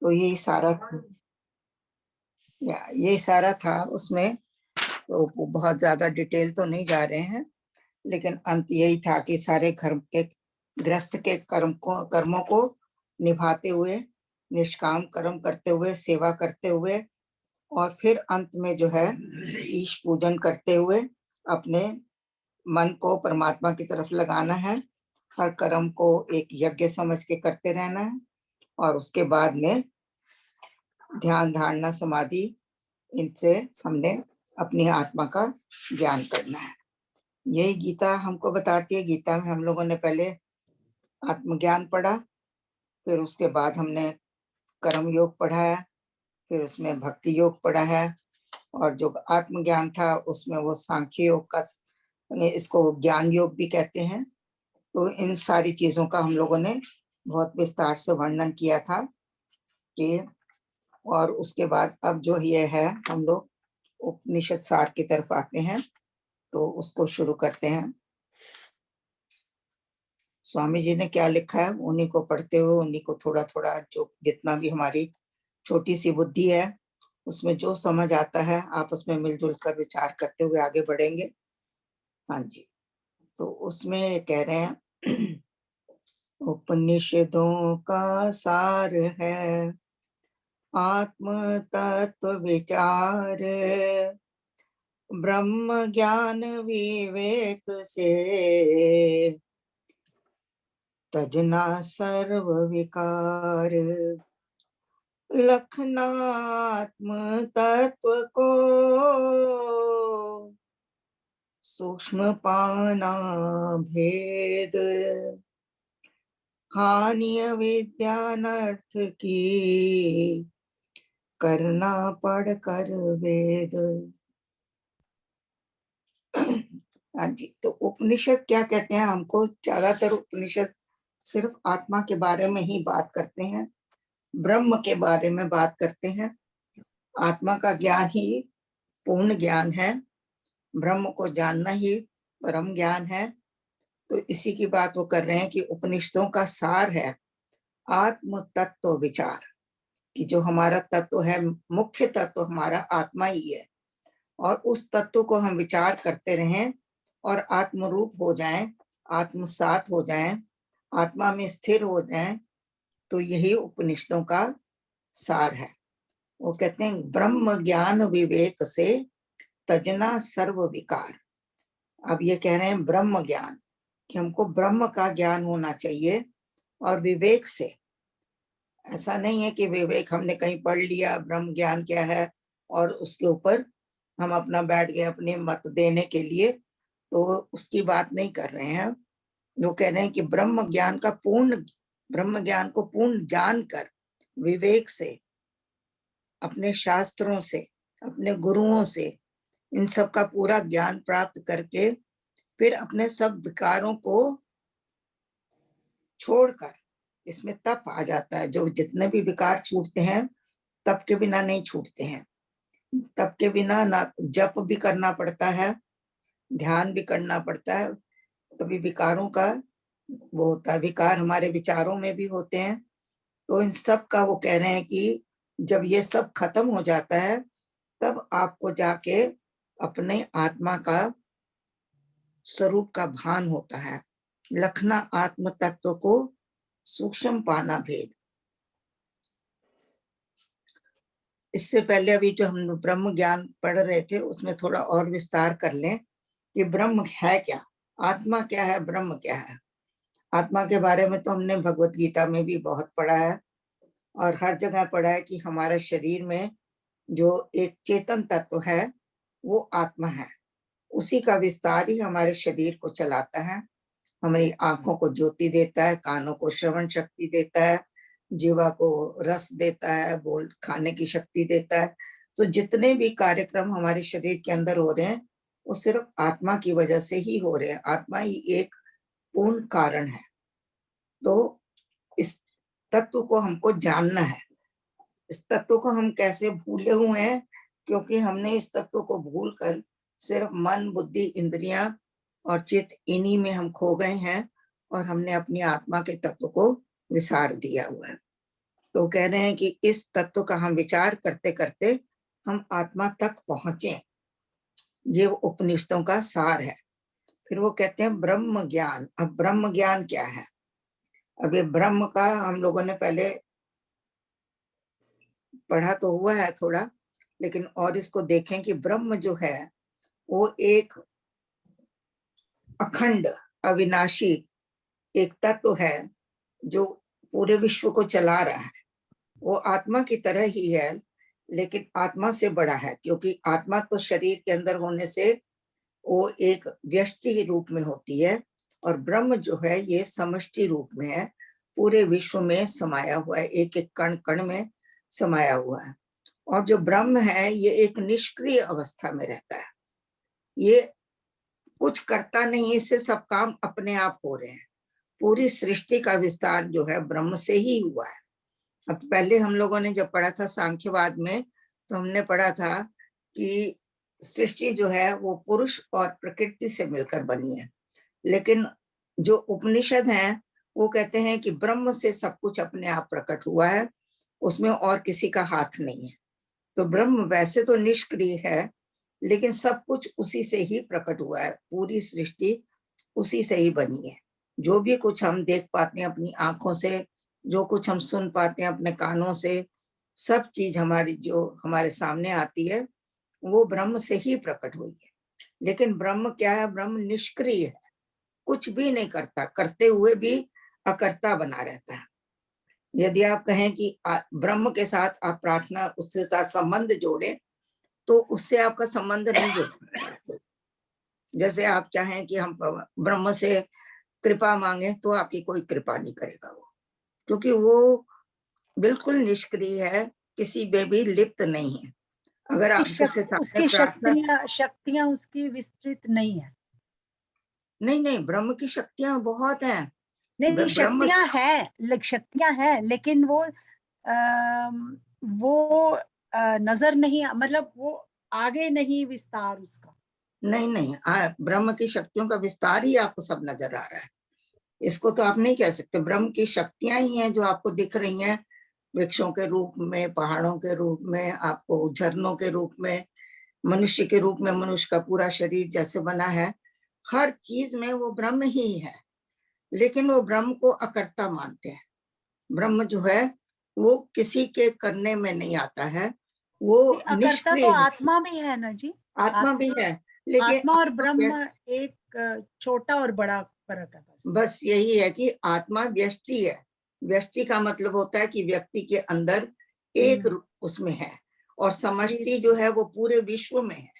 तो यही सारा था उसमें। तो बहुत ज्यादा डिटेल तो नहीं जा रहे हैं, लेकिन अंत यही था कि सारे घर के गृहस्थ के कर्मों को निभाते हुए, निष्काम कर्म करते हुए, सेवा करते हुए, और फिर अंत में जो है ईश पूजन करते हुए अपने मन को परमात्मा की तरफ लगाना है। हर कर्म को एक यज्ञ समझ के करते रहना है, और उसके बाद में ध्यान, धारणा, समाधि, इनसे हमने अपनी आत्मा का ज्ञान करना है। यही गीता हमको बताती है। गीता में हम लोगों ने पहले आत्मज्ञान पढ़ा, फिर उसके बाद हमने कर्म योग पढ़ा है, फिर उसमें भक्ति योग पढ़ा है, और जो आत्मज्ञान था उसमें वो सांख्य योग का, इसको ज्ञान योग भी कहते हैं। तो इन सारी चीजों का हम लोगों ने बहुत विस्तार से वर्णन किया था कि, और उसके बाद अब जो ये है हम लोग उपनिषद सार की तरफ आते हैं, तो उसको शुरू करते हैं। स्वामी जी ने क्या लिखा है उन्हीं को पढ़ते हुए, उन्हीं को थोड़ा थोड़ा जो जितना भी हमारी छोटी सी बुद्धि है उसमें जो समझ आता है आपस में मिलजुल कर विचार करते हुए आगे बढ़ेंगे। हाँ जी। तो उसमें कह रहे हैं उपनिषदों का सार है आत्म तत्व विचार, ब्रह्म ज्ञान विवेक से तजना सर्व विकार, लखनात्म तत्व को सूक्ष्म पाना भेद, हानि विद्यानर्थ की करना पढ़ कर वेद। हाँ जी। तो उपनिषद क्या कहते हैं, हमको ज्यादातर उपनिषद सिर्फ आत्मा के बारे में ही बात करते हैं, ब्रह्म के बारे में बात करते हैं। आत्मा का ज्ञान ही पूर्ण ज्ञान है, ब्रह्म को जानना ही परम ज्ञान है। तो इसी की बात वो कर रहे हैं कि उपनिषदों का सार है आत्म तत्व विचार, कि जो हमारा तत्व है, मुख्य तत्व हमारा आत्मा ही है, और उस तत्व को हम विचार करते रहें और आत्मरूप हो जाएं, आत्मसात हो जाएं, आत्मा में स्थिर हो जाएं। तो यही उपनिषदों का सार है। वो कहते हैं ब्रह्म ज्ञान विवेक से तजना सर्व विकार। अब ये कह रहे हैं ब्रह्म ज्ञान, कि हमको ब्रह्म का ज्ञान होना चाहिए, और विवेक से। ऐसा नहीं है कि विवेक हमने कहीं पढ़ लिया ब्रह्म ज्ञान क्या है और उसके ऊपर हम अपना बैठ गए अपने मत देने के लिए, तो उसकी बात नहीं कर रहे हैं। वो कह रहे हैं कि ब्रह्म ज्ञान को पूर्ण जानकर विवेक से, अपने शास्त्रों से, अपने गुरुओं से, इन सब का पूरा ज्ञान प्राप्त करके फिर अपने सब विकारों को छोड़कर, इसमें तप आ जाता है। जो जितने भी विकार छूटते हैं तप के बिना नहीं छूटते हैं। तप के बिना ना जप भी करना पड़ता है, ध्यान भी करना पड़ता है, तभी विकारों का वो होता है। विकार हमारे विचारों में भी होते हैं। तो इन सब का वो कह रहे हैं कि जब ये सब खत्म हो जाता है तब आपको जाके अपने आत्मा का स्वरूप का भान होता है। लखना आत्म तत्व को सूक्ष्म पाना भेद। इससे पहले अभी जो हम ब्रह्म ज्ञान पढ़ रहे थे उसमें थोड़ा और विस्तार कर लें कि ब्रह्म है क्या, आत्मा क्या है, ब्रह्म क्या है। आत्मा के बारे में तो हमने भगवत गीता में भी बहुत पढ़ा है, और हर जगह पढ़ा है कि हमारे शरीर में जो एक चेतन तत्व है वो आत्मा है। उसी का विस्तार ही हमारे शरीर को चलाता है, हमारी आंखों को ज्योति देता है, कानों को श्रवण शक्ति देता है, जीवा को रस देता है, बोल खाने की शक्ति देता है। तो जितने भी कार्यक्रम हमारे शरीर के अंदर हो रहे हैं वो सिर्फ आत्मा की वजह से ही हो रहे हैं। आत्मा ही एक पूर्ण कारण है। तो इस तत्व को हमको जानना है। इस तत्व को हम कैसे भूले हुए हैं, क्योंकि हमने इस तत्व को भूल कर सिर्फ मन, बुद्धि, इंद्रियां और चित्त, इन्हीं में हम खो गए हैं, और हमने अपनी आत्मा के तत्व को विसार दिया हुआ है। तो कह रहे हैं कि इस तत्व का हम विचार करते करते हम आत्मा तक पहुंचे, ये उपनिषदों का सार है। फिर वो कहते हैं ब्रह्म ज्ञान। अब ब्रह्म ज्ञान क्या है? अब ये ब्रह्म का हम लोगों ने पहले पढ़ा तो हुआ है थोड़ा, लेकिन और इसको देखें कि ब्रह्म जो है वो एक अखंड अविनाशी एक तत्व है जो पूरे विश्व को चला रहा है। वो आत्मा की तरह ही है, लेकिन आत्मा से बड़ा है, क्योंकि आत्मा तो शरीर के अंदर होने से वो एक व्यष्टि रूप में होती है, और ब्रह्म जो है ये समष्टि रूप में है, पूरे विश्व में समाया हुआ है, एक एक कण कण में समाया हुआ है। और जो ब्रह्म है ये एक निष्क्रिय अवस्था में रहता है, ये कुछ करता नहीं, इससे सब काम अपने आप हो रहे हैं। पूरी सृष्टि का विस्तार जो है ब्रह्म से ही हुआ है। अब पहले हम लोगों ने जब पढ़ा था सांख्यवाद में, तो हमने पढ़ा था कि सृष्टि जो है वो पुरुष और प्रकृति से मिलकर बनी है, लेकिन जो उपनिषद हैं वो कहते हैं कि ब्रह्म से सब कुछ अपने आप प्रकट हुआ है, उसमें और किसी का हाथ नहीं है। तो ब्रह्म वैसे तो निष्क्रिय है, लेकिन सब कुछ उसी से ही प्रकट हुआ है, पूरी सृष्टि उसी से ही बनी है। जो भी कुछ हम देख पाते हैं अपनी आंखों से, जो कुछ हम सुन पाते हैं अपने कानों से, सब चीज हमारी जो हमारे सामने आती है वो ब्रह्म से ही प्रकट हुई है। लेकिन ब्रह्म क्या है? ब्रह्म निष्क्रिय है, कुछ भी नहीं करता, करते हुए भी अकर्ता बना रहता है। यदि आप कहें कि ब्रह्म के साथ आप प्रार्थना उससे साथ संबंध जोड़े, तो उससे आपका संबंध नहीं जुड़ता। जैसे आप चाहें कि हम ब्रह्म से कृपा मांगे, तो आपकी कोई कृपा नहीं करेगा वो, क्योंकि वो बिल्कुल निष्क्रिय है, किसी में भी लिप्त नहीं है। अगर आप उससे सामने उसकी प्रार्थना, शक्तियां उसकी विस्तृत नहीं है। नहीं, ब्रह्म की शक्तियां बहुत हैं। नहीं, ब्रह्म शक्तियां हैं, लेकिन वो नजर नहीं, मतलब वो आगे नहीं विस्तार उसका। नहीं, ब्रह्म की शक्तियों का विस्तार ही आपको सब नजर आ रहा है। इसको तो आप नहीं कह सकते। ब्रह्म की शक्तियां ही हैं जो आपको दिख रही हैं, वृक्षों के रूप में, पहाड़ों के रूप में, आपको झरनों के रूप में, मनुष्य के रूप में, मनुष्य का पूरा शरीर जैसे बना है, हर चीज में वो ब्रह्म ही है। लेकिन वो ब्रह्म को अकर्ता मानते हैं। ब्रह्म जो है वो किसी के करने में नहीं आता है, वो अकर्ता निष्क्रिय तो है। आत्मा भी है ना जी। आत्मा भी है, लेकिन आत्मा और क्या, ब्रह्म एक छोटा और बड़ा फर्क है बस। बस यही है कि आत्मा व्यष्टि है। व्यष्टि का मतलब होता है कि व्यक्ति के अंदर एक उसमें है, और समष्टि जो है वो पूरे विश्व में है।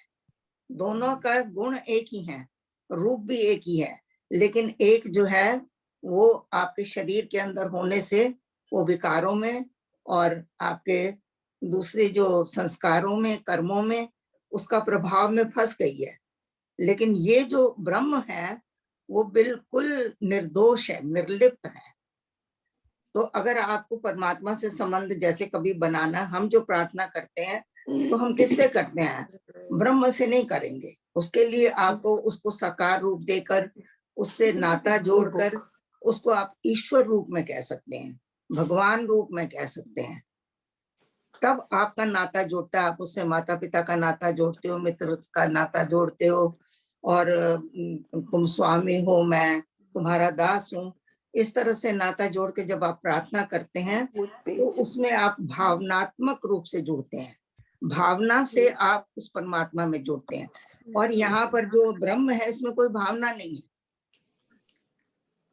दोनों का गुण एक ही है, रूप भी एक ही है, लेकिन एक जो है वो आपके शरीर के अंदर होने से वो विकारों में और आपके दूसरे जो संस्कारों में, कर्मों में, उसका प्रभाव में फंस गई है। लेकिन ये जो ब्रह्म है वो बिल्कुल निर्दोष है, निर्लिप्त है। तो अगर आपको परमात्मा से संबंध जैसे कभी बनाना, हम जो प्रार्थना करते हैं तो हम किससे करते हैं? ब्रह्म से नहीं करेंगे। उसके लिए आपको उसको साकार रूप देकर, उससे नाता जोड़कर, उसको आप ईश्वर रूप में कह सकते हैं, भगवान रूप में कह सकते हैं। तब आपका नाता जुड़ता है, आप उससे माता पिता का नाता जोड़ते हो, मित्र का नाता जोड़ते हो, और तुम स्वामी हो, मैं तुम्हारा दास हूँ। इस तरह से नाता जोड़ के जब आप प्रार्थना करते हैं तो उसमें आप भावनात्मक रूप से जुड़ते हैं, भावना से आप उस परमात्मा में जुड़ते हैं। और यहाँ पर जो ब्रह्म है इसमें कोई भावना नहीं है,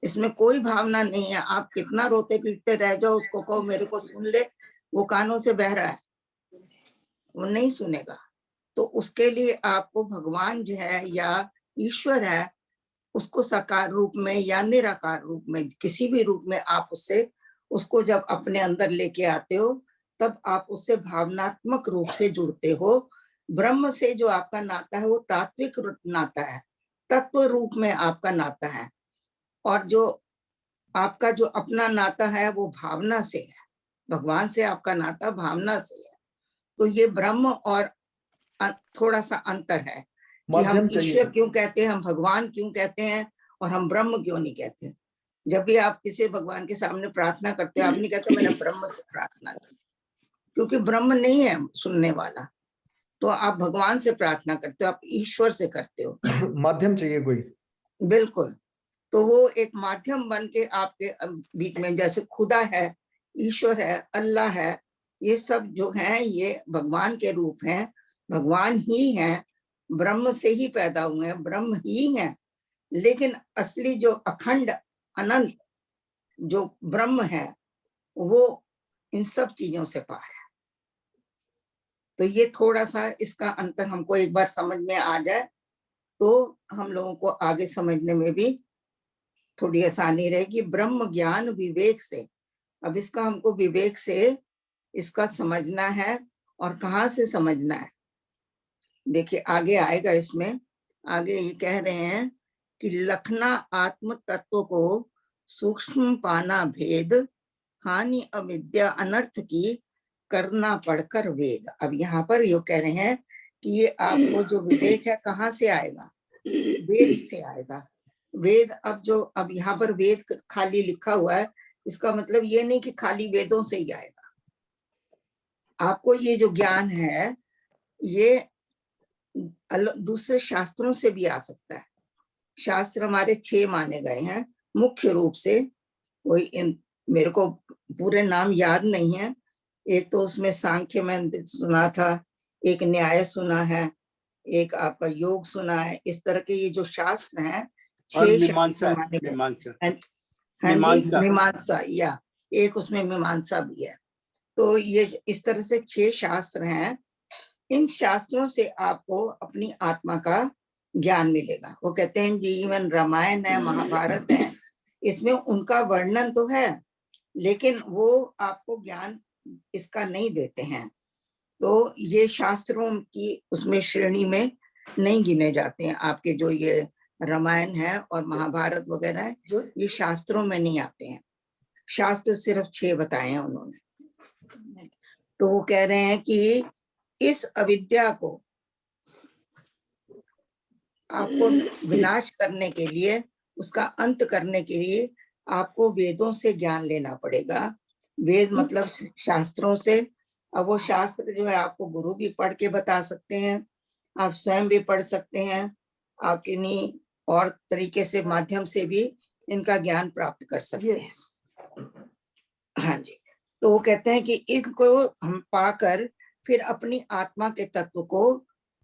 इसमें कोई भावना नहीं है। आप कितना रोते पीटते रह जाओ, उसको कहो मेरे को सुन ले, वो कानों से बह रहा है, वो नहीं सुनेगा। तो उसके लिए आपको भगवान जो है या ईश्वर है, उसको साकार रूप में या निराकार रूप में, किसी भी रूप में आप उससे उसको जब अपने अंदर लेके आते हो, तब आप उससे भावनात्मक रूप से जुड़ते हो। ब्रह्म से जो आपका नाता है वो तात्विक नाता है, तत्व रूप में आपका नाता है। और जो आपका जो अपना नाता है वो भावना से है, भगवान से आपका नाता भावना से है। तो ये ब्रह्म और थोड़ा सा अंतर है कि हम ईश्वर क्यों कहते हैं, हम भगवान क्यों कहते हैं, और हम ब्रह्म क्यों नहीं कहते। जब भी आप किसी भगवान के सामने प्रार्थना करते हो, आप नहीं कहते मैंने ब्रह्म से प्रार्थना की, क्योंकि ब्रह्म नहीं है सुनने वाला। तो आप भगवान से प्रार्थना करते हो, आप ईश्वर से करते हो। माध्यम चाहिए कोई। बिल्कुल। तो वो एक माध्यम बन के आपके बीच में, जैसे खुदा है, ईश्वर है, अल्लाह है, ये सब जो है ये भगवान के रूप हैं, भगवान ही हैं, ब्रह्म से ही पैदा हुए हैं, ब्रह्म ही हैं। लेकिन असली जो अखंड अनंत जो ब्रह्म है वो इन सब चीजों से पार है। तो ये थोड़ा सा इसका अंतर हमको एक बार समझ में आ जाए तो हम लोगों को आगे समझने में भी थोड़ी आसानी रहेगी। ब्रह्म ज्ञान विवेक से, अब इसका हमको विवेक से इसका समझना है। और कहाँ से समझना है, देखिए आगे आएगा इसमें। आगे ये कह रहे हैं कि लखना आत्म तत्व को सूक्ष्म पाना भेद, हानि अविद्या अनर्थ की करना पढ़कर वेद। अब यहाँ पर ये कह रहे हैं कि ये आपको जो विवेक है कहाँ से आएगा, वेद से आएगा। वेद, अब यहाँ पर वेद खाली लिखा हुआ है, इसका मतलब ये नहीं कि खाली वेदों से ही आएगा। आपको ये जो ज्ञान है ये दूसरे शास्त्रों से भी आ सकता है। शास्त्र हमारे 6 माने गए हैं मुख्य रूप से। मेरे को पूरे नाम याद नहीं है। एक तो उसमें सांख्य में सुना था, एक न्याय सुना है, एक आपका योग सुना है। इस तरह के ये जो शास्त्र हैं 6 शास्त्र माने गए। मीमांसा, या एक उसमें मीमांसा भी है। तो ये इस तरह से 6 शास्त्र हैं। इन शास्त्रों से आपको अपनी आत्मा का ज्ञान मिलेगा। वो कहते हैं जीवन रामायण है, महाभारत है, इसमें उनका वर्णन तो है लेकिन वो आपको ज्ञान इसका नहीं देते हैं। तो ये शास्त्रों की उसमें श्रेणी में नहीं गिने जाते हैं। आपके जो ये रामायण है और महाभारत वगैरह है जो ये शास्त्रों में नहीं आते हैं। शास्त्र सिर्फ 6 बताए हैं उन्होंने। तो वो कह रहे हैं कि इस अविद्या को आपको विनाश करने के लिए, उसका अंत करने के लिए आपको वेदों से ज्ञान लेना पड़ेगा। वेद मतलब शास्त्रों से। अब वो शास्त्र जो है आपको गुरु भी पढ़ के बता सकते हैं, आप स्वयं भी पढ़ सकते हैं, आप किन्हीं और तरीके से माध्यम से भी इनका ज्ञान प्राप्त कर सकते हैं। हाँ जी। तो वो कहते हैं कि इनको हम पाकर फिर अपनी आत्मा के तत्व को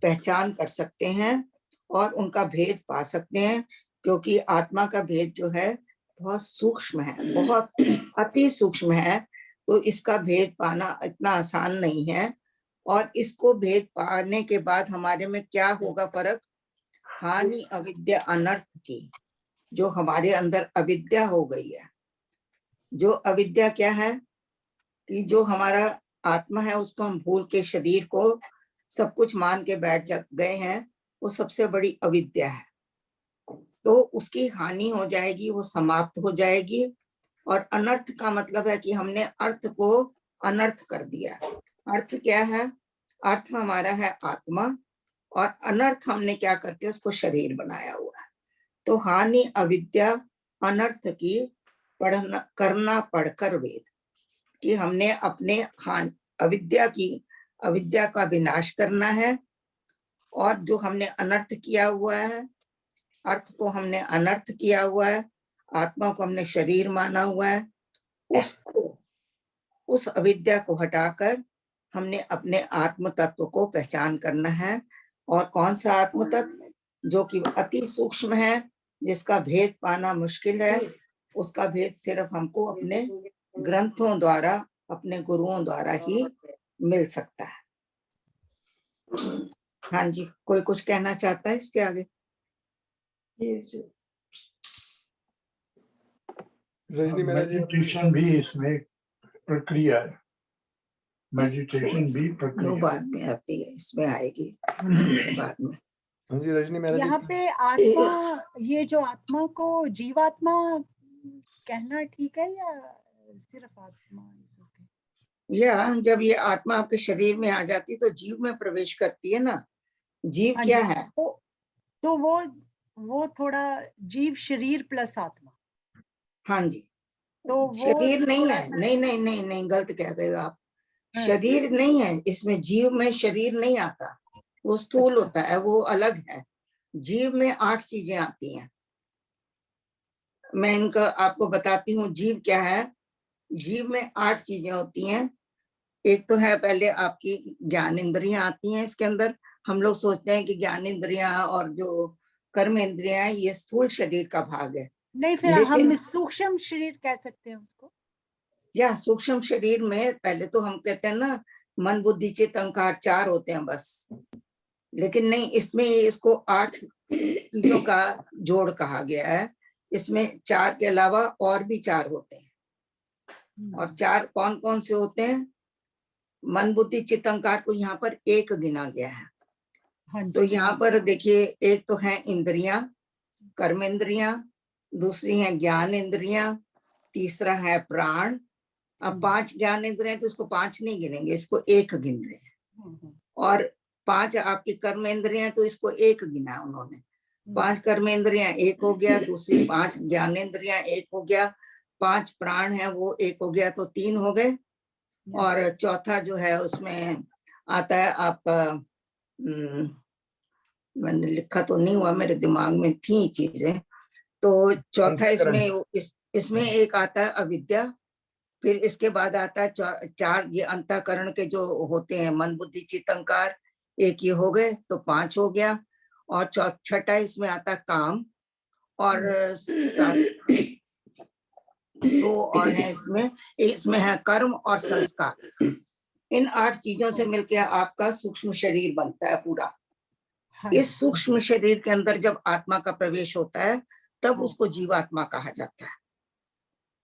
पहचान कर सकते हैं और उनका भेद पा सकते हैं। क्योंकि आत्मा का भेद जो है बहुत सूक्ष्म है, बहुत अति सूक्ष्म है। तो इसका भेद पाना इतना आसान नहीं है। और इसको भेद पाने के बाद हमारे में क्या होगा फर्क, हानि अविद्या अनर्थ की। जो हमारे अंदर अविद्या हो गई है, जो अविद्या क्या है कि जो हमारा आत्मा है उसको हम भूल के शरीर को सब कुछ मान के बैठ गए हैं, वो सबसे बड़ी अविद्या है। तो उसकी हानि हो जाएगी, वो समाप्त हो जाएगी। और अनर्थ का मतलब है कि हमने अर्थ को अनर्थ कर दिया। अर्थ क्या है, अर्थ हमारा है आत्मा और अनर्थ हमने क्या करके उसको शरीर बनाया हुआ है। तो हानि अविद्या अनर्थ की करना पढ़कर वेद, कि हमने अपने अविद्या का विनाश करना है। और जो हमने अनर्थ किया हुआ है, अर्थ को हमने अनर्थ किया हुआ है, आत्मा को हमने शरीर माना हुआ है, उसको, उस अविद्या को हटाकर हमने अपने आत्म तत्व को पहचान करना है। और कौन सा आत्म तत्व, जो कि अति सूक्ष्म है, जिसका भेद पाना मुश्किल है, उसका भेद सिर्फ हमको अपने ग्रंथों द्वारा, अपने गुरुओं द्वारा ही मिल सकता है। हाँ जी, कोई कुछ कहना चाहता है इसके आगे? रजनी मेडिटेशन भी इसमें प्रक्रिया है। मेडिटेशन भी प्रक्रिया वो बाद में आती है, इसमें आएगी बाद में। हाँ जी रजनी मैंने यहाँ पे आत्मा, ये जो आत्मा को जीवात्मा कहना ठीक है या सिर्फ आत्मा? या जब ये आत्मा आपके शरीर में आ जाती है तो जीव में प्रवेश करती है ना। जीव हाँ क्या जी, है? तो वो थोड़ा जीव शरीर प्लस आत्मा। हाँ जी, तो वो शरीर नहीं थोड़ा है, सा नहीं नहीं नहीं नहीं, गलत कह गए हो आप। हाँ, शरीर नहीं है इसमें, जीव में शरीर नहीं आता, वो स्थूल अच्छा। होता है, वो अलग है। जीव में 8 चीजें आती हैं। मैं इनका आपको बताती हूँ जीव क्या है। जीव में 8 चीजें होती हैं। एक तो है पहले आपकी ज्ञान इंद्रियां आती हैं इसके अंदर। हम लोग सोचते हैं कि ज्ञान इंद्रियां और जो कर्म इंद्रियां हैं ये स्थूल शरीर का भाग है, नहीं, फिर लेकिन हम सूक्ष्म शरीर कह सकते हैं उसको। या सूक्ष्म शरीर में पहले तो हम कहते हैं ना मन बुद्धि चित्त अहंकार 4 होते हैं बस, लेकिन नहीं, इसमें इसको 8 चीजों का जोड़ कहा गया है। इसमें 4 के अलावा और भी 4 होते हैं। और 4 कौन कौन से होते हैं? मन बुद्धि चित्त अहंकार को यहाँ पर 1 गिना गया है। हाँ तो जी। यहाँ पर देखिए, एक तो है इंद्रियां, कर्म इंद्रियां, दूसरी है ज्ञान इंद्रियां, तीसरा है प्राण। अब 5 ज्ञान इंद्रियां तो इसको 5 नहीं गिनेंगे, इसको 1 गिन रहे हैं। और 5 आपकी कर्म इंद्रियां तो इसको 1 गिना है उन्होंने। 5 कर्म इंद्रियां 1 हो गया, दूसरी 5 ज्ञान इंद्रियां 1 हो गया, 5 प्राण है वो 1 हो गया, तो 3 हो गए। और चौथा जो है उसमें आता है आपका, मैंने लिखा तो नहीं हुआ, मेरे दिमाग में थी चीजें। तो चौथा इसमें इसमें एक आता है अविद्या। फिर इसके बाद आता है 4 ये अंतःकरण के जो होते हैं, मन बुद्धि चित्त अहंकार, 1 ये हो गए, तो 5 हो गया। और छठा इसमें आता काम। और 2 और है इसमें, इसमें है कर्म और संस्कार। इन 8 चीजों से मिलकर आपका सूक्ष्म शरीर बनता है पूरा। इस सूक्ष्म शरीर के अंदर जब आत्मा का प्रवेश होता है तब उसको जीवात्मा कहा जाता है।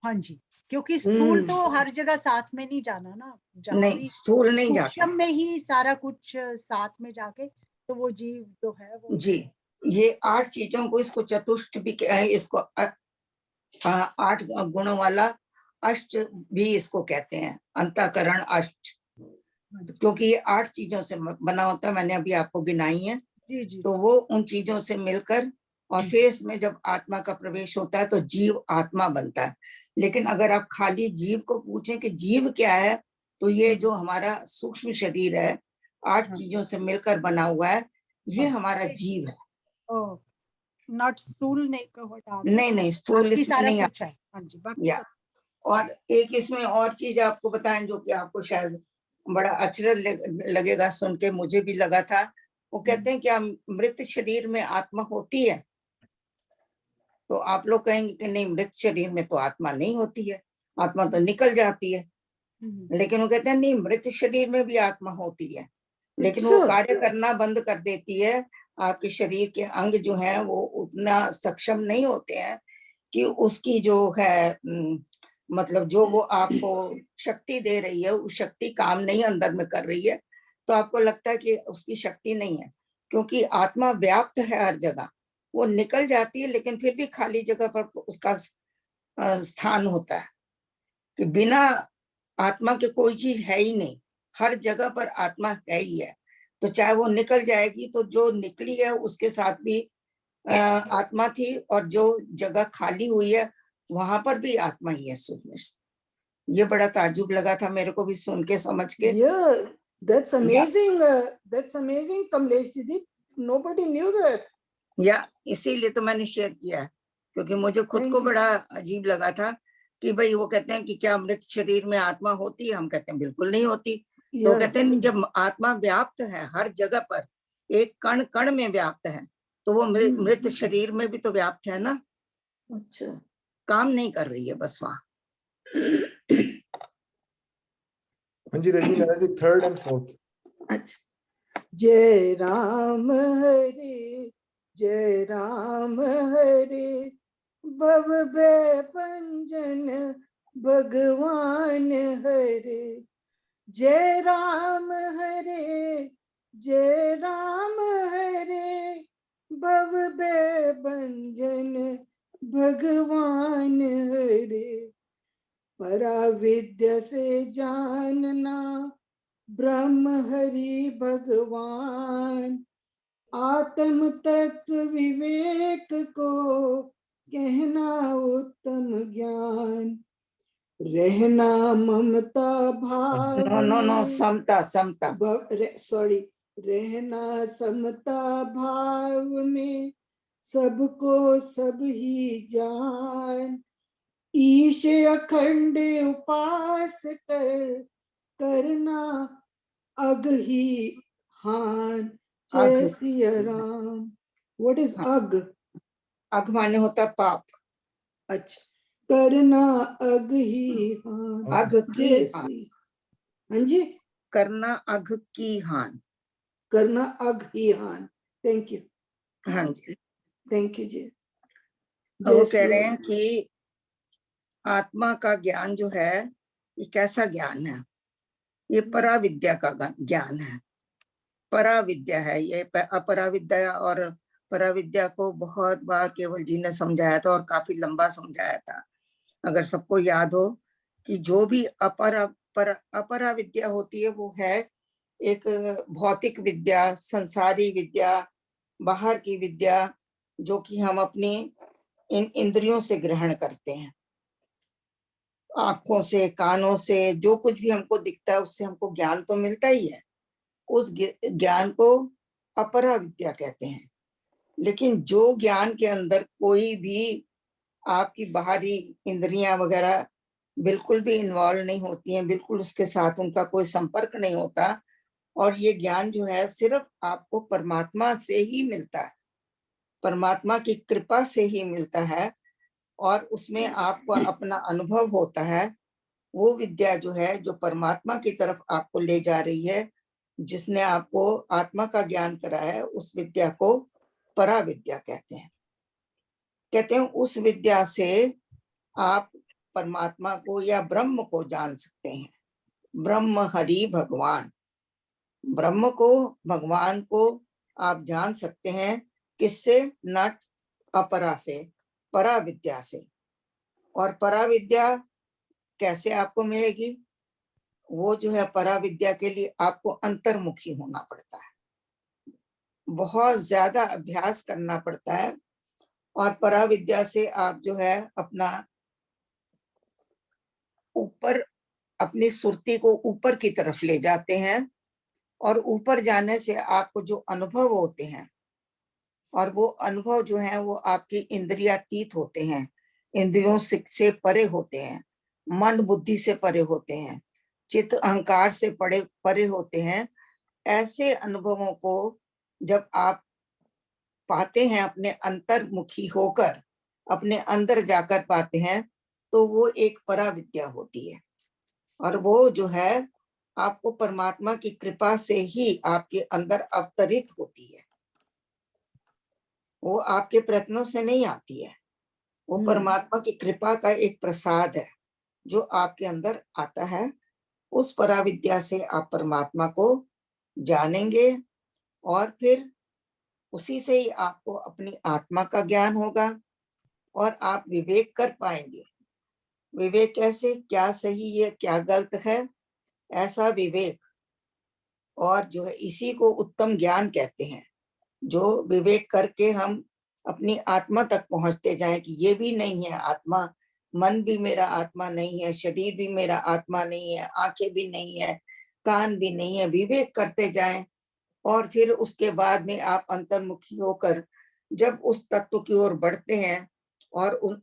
हाँ जी, क्योंकि स्थूल तो हर जगह साथ में नहीं जाना ना, जहाँ नहीं, भी स्थूल नहीं जाता सूक्ष्म में ही सारा कुछ साथ में जाके, तो वो जीव जो है वो जी। ये 8 चीजों को, इसको चतुष्ट भी है, इसको 8 गुणों वाला अष्ट भी इसको कहते हैं, अंतःकरण अष्ट। क्योंकि ये 8 चीजों से बना होता है, मैंने अभी आपको गिनाई है। जी जी। तो वो उन चीजों से मिलकर, और फिर इसमें जब आत्मा का प्रवेश होता है तो जीव आत्मा बनता है। लेकिन अगर आप खाली जीव को पूछें कि जीव क्या है, तो ये जो हमारा सूक्ष्म शरीर है 8 चीजों से मिलकर बना हुआ है, ये हमारा जीव है। नॉट स्थूल नहीं को हटा के, नहीं नहीं, स्थूल बाकी इसमें सारा नहीं कुछ है। हाँ जी, बाकी या। और एक इसमें और चीज आपको बताएं जो कि आपको शायद बड़ा आश्चर्य लगेगा सुन के, मुझे भी लगा था। वो कहते हैं क्या मृत शरीर में आत्मा होती है? तो आप लोग कहेंगे कि नहीं, मृत शरीर में तो आत्मा नहीं होती है, आत्मा तो निकल जाती है। लेकिन वो कहते हैं नहीं, मृत शरीर में भी आत्मा होती है, लेकिन वो कार्य करना बंद कर देती है। आपके शरीर के अंग जो हैं वो उतना सक्षम नहीं होते हैं कि उसकी जो है मतलब जो वो आपको शक्ति दे रही है, वो शक्ति काम नहीं अंदर में कर रही है। तो आपको लगता है कि उसकी शक्ति नहीं है, क्योंकि आत्मा व्याप्त है हर जगह। वो निकल जाती है लेकिन फिर भी खाली जगह पर उसका स्थान होता है, कि बिना आत्मा के कोई चीज है ही नहीं, हर जगह पर आत्मा है ही है। तो चाहे वो निकल जाएगी तो जो निकली है उसके साथ भी आत्मा थी, और जो जगह खाली हुई है वहां पर भी आत्मा ही है सूक्ष्म। ये बड़ा ताज्जुब लगा था मेरे को भी सुन के, समझ के। Yeah, that's amazing. That's amazing, Kamlesh Didi. Nobody knew that. या इसीलिए तो मैंने शेयर किया है, क्योंकि मुझे खुद Thank को you. बड़ा अजीब लगा था कि भाई वो कहते हैं कि क्या मृत शरीर में आत्मा होती है? हम कहते हैं बिल्कुल नहीं होती। तो Yeah. कहते हैं जब आत्मा व्याप्त है हर जगह पर, एक कण कण में व्याप्त है, तो वो मृत शरीर में भी तो व्याप्त है ना। अच्छा, काम नहीं कर रही है बस वहां। हाँ जी रजनी महाराज जी, 3rd and 4th। अच्छा। जय राम हरे, जय राम हरे, भव भय भंजन भगवान हरे। जय राम हरे, जय राम हरे, भव भय भंजन भगवान हरे। पराविद्या से जानना ब्रह्म हरि भगवान, आत्म तत्व विवेक को कहना उत्तम ज्ञान, रहना ममता भाव नो नो नो, में, समता समता। सॉरी, रहना समता भाव में, सबको सब ही जान, ईश अखंड उपास करना अग ही हान। अघ, जय सिया राम। व्हाट इज हाँ, अग? अघ माने होता पाप। अच्छा, करना अग ही हान। अघ की जय हान, श्री, हाँ जी, करना अघ की हान। करना अग ही हान। थैंक यू, हाँ जी। थैंक यू जी। अब वो जय कह श्री रहे राम। हैं कि आत्मा का ज्ञान जो है ये कैसा ज्ञान है? ये पराविद्या का ज्ञान है। पराविद्या है ये। अपराविद्या और पराविद्या को बहुत बार केवल जी ने समझाया था और काफी लंबा समझाया था। अगर सबको याद हो कि जो भी अपराविद्या होती है वो है एक भौतिक विद्या, संसारी विद्या, बाहर की विद्या, जो कि हम अपनी इन इंद्रियों से ग्रहण करते हैं। आंखों से, कानों से, जो कुछ भी हमको दिखता है उससे हमको ज्ञान तो मिलता ही है। उस ज्ञान को अपरा विद्या कहते हैं। लेकिन जो ज्ञान के अंदर कोई भी आपकी बाहरी इंद्रियां वगैरह बिल्कुल भी इन्वॉल्व नहीं होती हैं, बिल्कुल उसके साथ उनका कोई संपर्क नहीं होता, और ये ज्ञान जो है सिर्फ आपको परमात्मा से ही मिलता है, परमात्मा की कृपा से ही मिलता है, और उसमें आपको अपना अनुभव होता है। वो विद्या जो है, जो परमात्मा की तरफ आपको ले जा रही है, जिसने आपको आत्मा का ज्ञान कराया है, उस विद्या को परा विद्या कहते हैं। कहते हैं उस विद्या से आप परमात्मा को या ब्रह्म को जान सकते हैं। ब्रह्म हरि भगवान, ब्रह्म को, भगवान को आप जान सकते हैं। किससे? नट अपरा से, परा विद्या से। और परा विद्या कैसे आपको मिलेगी? वो जो है परा विद्या के लिए आपको अंतर्मुखी होना पड़ता है, बहुत ज्यादा अभ्यास करना पड़ता है। और परा विद्या से आप जो है अपना ऊपर, अपनी सुरती को ऊपर की तरफ ले जाते हैं, और ऊपर जाने से आपको जो अनुभव होते हैं, और वो अनुभव जो है वो आपकी इंद्रियातीत होते हैं, इंद्रियों से परे होते हैं, मन बुद्धि से परे होते हैं, चित्त अहंकार से परे होते हैं। ऐसे अनुभवों को जब आप पाते हैं, अपने अंतर्मुखी होकर, अपने अंदर जाकर पाते हैं, तो वो एक परा विद्या होती है। और वो जो है आपको परमात्मा की कृपा से ही आपके अंदर अवतरित होती है। वो आपके प्रयत्नों से नहीं आती है, वो परमात्मा की कृपा का एक प्रसाद है जो आपके अंदर आता है। उस पराविद्या से आप परमात्मा को जानेंगे, और फिर उसी से ही आपको अपनी आत्मा का ज्ञान होगा, और आप विवेक कर पाएंगे। विवेक कैसे? क्या सही है, क्या गलत है, ऐसा विवेक। और जो है इसी को उत्तम ज्ञान कहते हैं, जो विवेक करके हम अपनी आत्मा तक पहुंचते जाएं कि ये भी नहीं है आत्मा, मन भी मेरा आत्मा नहीं है, शरीर भी मेरा आत्मा नहीं है, आंखें भी नहीं है, कान भी नहीं है। विवेक करते जाएं, और फिर उसके बाद में आप अंतर्मुखी होकर जब उस तत्व की ओर बढ़ते हैं, और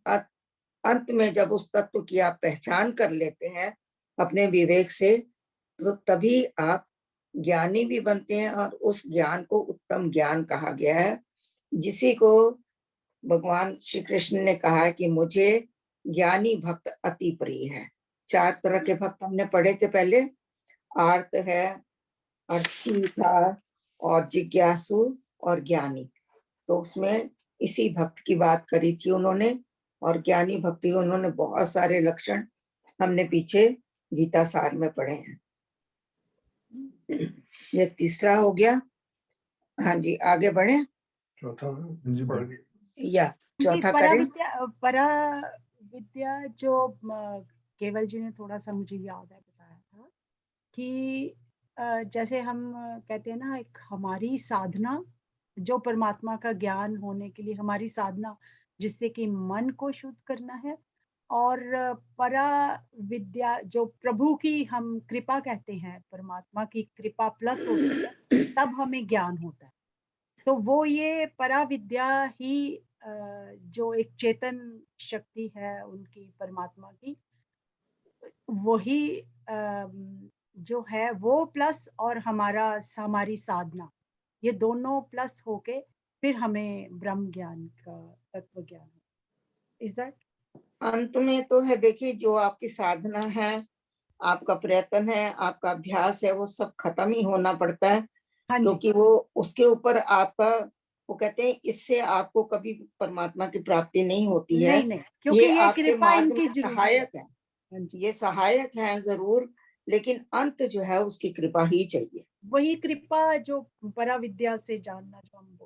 अंत में जब उस तत्व की आप पहचान कर लेते हैं अपने विवेक से, तो तभी आप ज्ञानी भी बनते हैं। और उस ज्ञान को उत्तम ज्ञान कहा गया है, जिसी को भगवान श्री कृष्ण ने कहा है कि मुझे ज्ञानी भक्त अति प्रिय है। 4 तरह के भक्त हमने पढ़े थे पहले। आर्त है, अर्थी था, और जिज्ञासु, और ज्ञानी। तो उसमें इसी भक्त की बात करी थी उन्होंने। और ज्ञानी भक्ति उन्होंने बहुत सारे लक्षण हमने पीछे गीता सार में पढ़े हैं। ये तीसरा हो गया। हाँ जी, आगे बढ़े चौथा जी बढ़ गई। या चौथा करें। परा विद्या जो केवल जी ने थोड़ा सा मुझे याद है बताया था कि जैसे हम कहते हैं ना, एक हमारी साधना, जो परमात्मा का ज्ञान होने के लिए हमारी साधना जिससे कि मन को शुद्ध करना है, और परा विद्या जो प्रभु की हम कृपा कहते हैं, परमात्मा की कृपा प्लस होती है, तब हमें ज्ञान होता है। तो वो ये परा विद्या ही जो एक चेतन शक्ति है उनकी, परमात्मा की, वही जो है वो प्लस, और हमारी साधना, ये दोनों प्लस होके फिर हमें ब्रह्म ज्ञान का तत्व ज्ञान। Is that? अंत में तो है, देखिए, जो आपकी साधना है, आपका प्रयत्न है, आपका अभ्यास है, वो सब खत्म ही होना पड़ता है, हाँ जी, क्योंकि वो उसके ऊपर आपका, वो कहते हैं, इससे आपको कभी परमात्मा की प्राप्ति नहीं होती है। नहीं क्योंकि ये ये आपके कृपा मार्ग इनकी में जरूरी है। सहायक है, हाँ जी, ये सहायक है जरूर, लेकिन अंत जो है उसकी कृपा ही चाहिए। वही कृपा जो परा विद्या से जानना जो हम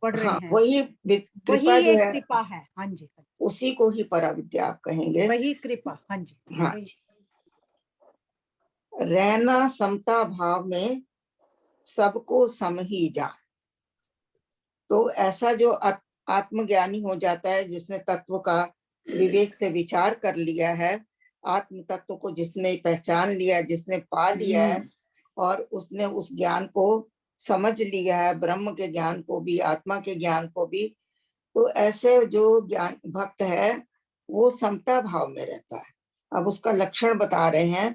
पढ़ रहे हाँ, हैं, वही वही कृपा जो एक है, कृपा है। हाँ जी, उसी को ही पराविद्या आप कहेंगे। वही कृपा। हाँ जी, हाँ वही। जी। रहना समता भाव में, सबको सम ही जान। तो ऐसा जो आत्मज्ञानी हो जाता है, जिसने तत्व का विवेक से विचार कर लिया है, आत्म तत्व को जिसने पहचान लिया, जिसने पा लिया है, और उसने उस ज्ञान को समझ लिया है, ब्रह्म के ज्ञान को भी, आत्मा के ज्ञान को भी, तो ऐसे जो ज्ञान भक्त है वो समता भाव में रहता है। अब उसका लक्षण बता रहे हैं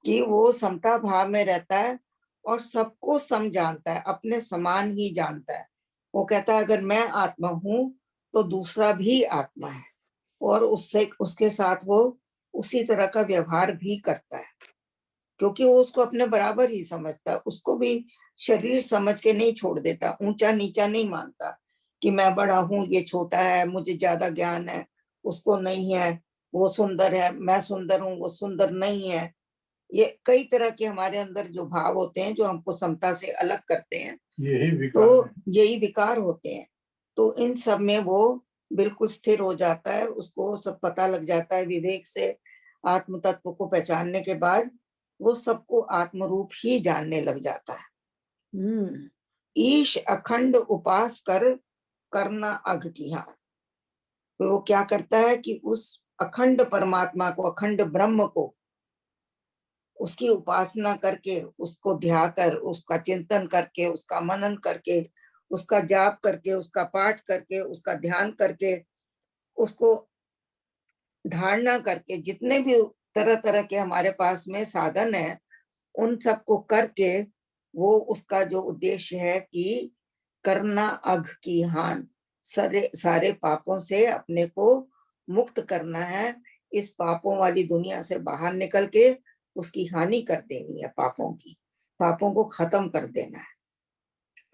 कि वो समता भाव में रहता है और सबको सम जानता है, अपने समान ही जानता है। वो कहता है, अगर मैं आत्मा हूं तो दूसरा भी आत्मा है, और उससे, उसके साथ वो उसी तरह का व्यवहार भी करता है, क्योंकि वो उसको अपने बराबर ही समझता है। उसको भी शरीर समझ के नहीं छोड़ देता, ऊंचा नीचा नहीं मानता कि मैं बड़ा हूं, ये छोटा है, मुझे ज्यादा ज्ञान है, उसको नहीं है, वो सुंदर है, मैं सुंदर हूं, वो सुंदर नहीं है। ये कई तरह के हमारे अंदर जो भाव होते हैं, जो हमको समता से अलग करते हैं, यही विकार तो है। यही विकार होते हैं। तो इन सब में वो बिल्कुल स्थिर हो जाता है, उसको सब पता लग जाता है विवेक से। आत्म तत्व को पहचानने के बाद वो सबको आत्म रूप ही जानने लग जाता है। ईश अखंड उपास कर, करना अघ की हार। तो वो क्या करता है कि उस अखंड परमात्मा को, अखंड ब्रह्म को, उसकी उपासना करके, उसको ध्याकर, उसका चिंतन करके, उसका मनन करके, उसका जाप करके, उसका पाठ करके, उसका ध्यान करके, उसको धारणा करके, जितने भी तरह तरह के हमारे पास में साधन है, उन सबको करके, वो उसका जो उद्देश्य है कि करना अघ की हान, सारे पापों से अपने को मुक्त करना है, इस पापों वाली दुनिया से बाहर निकल के उसकी हानि कर देनी है, पापों को खत्म कर देना है।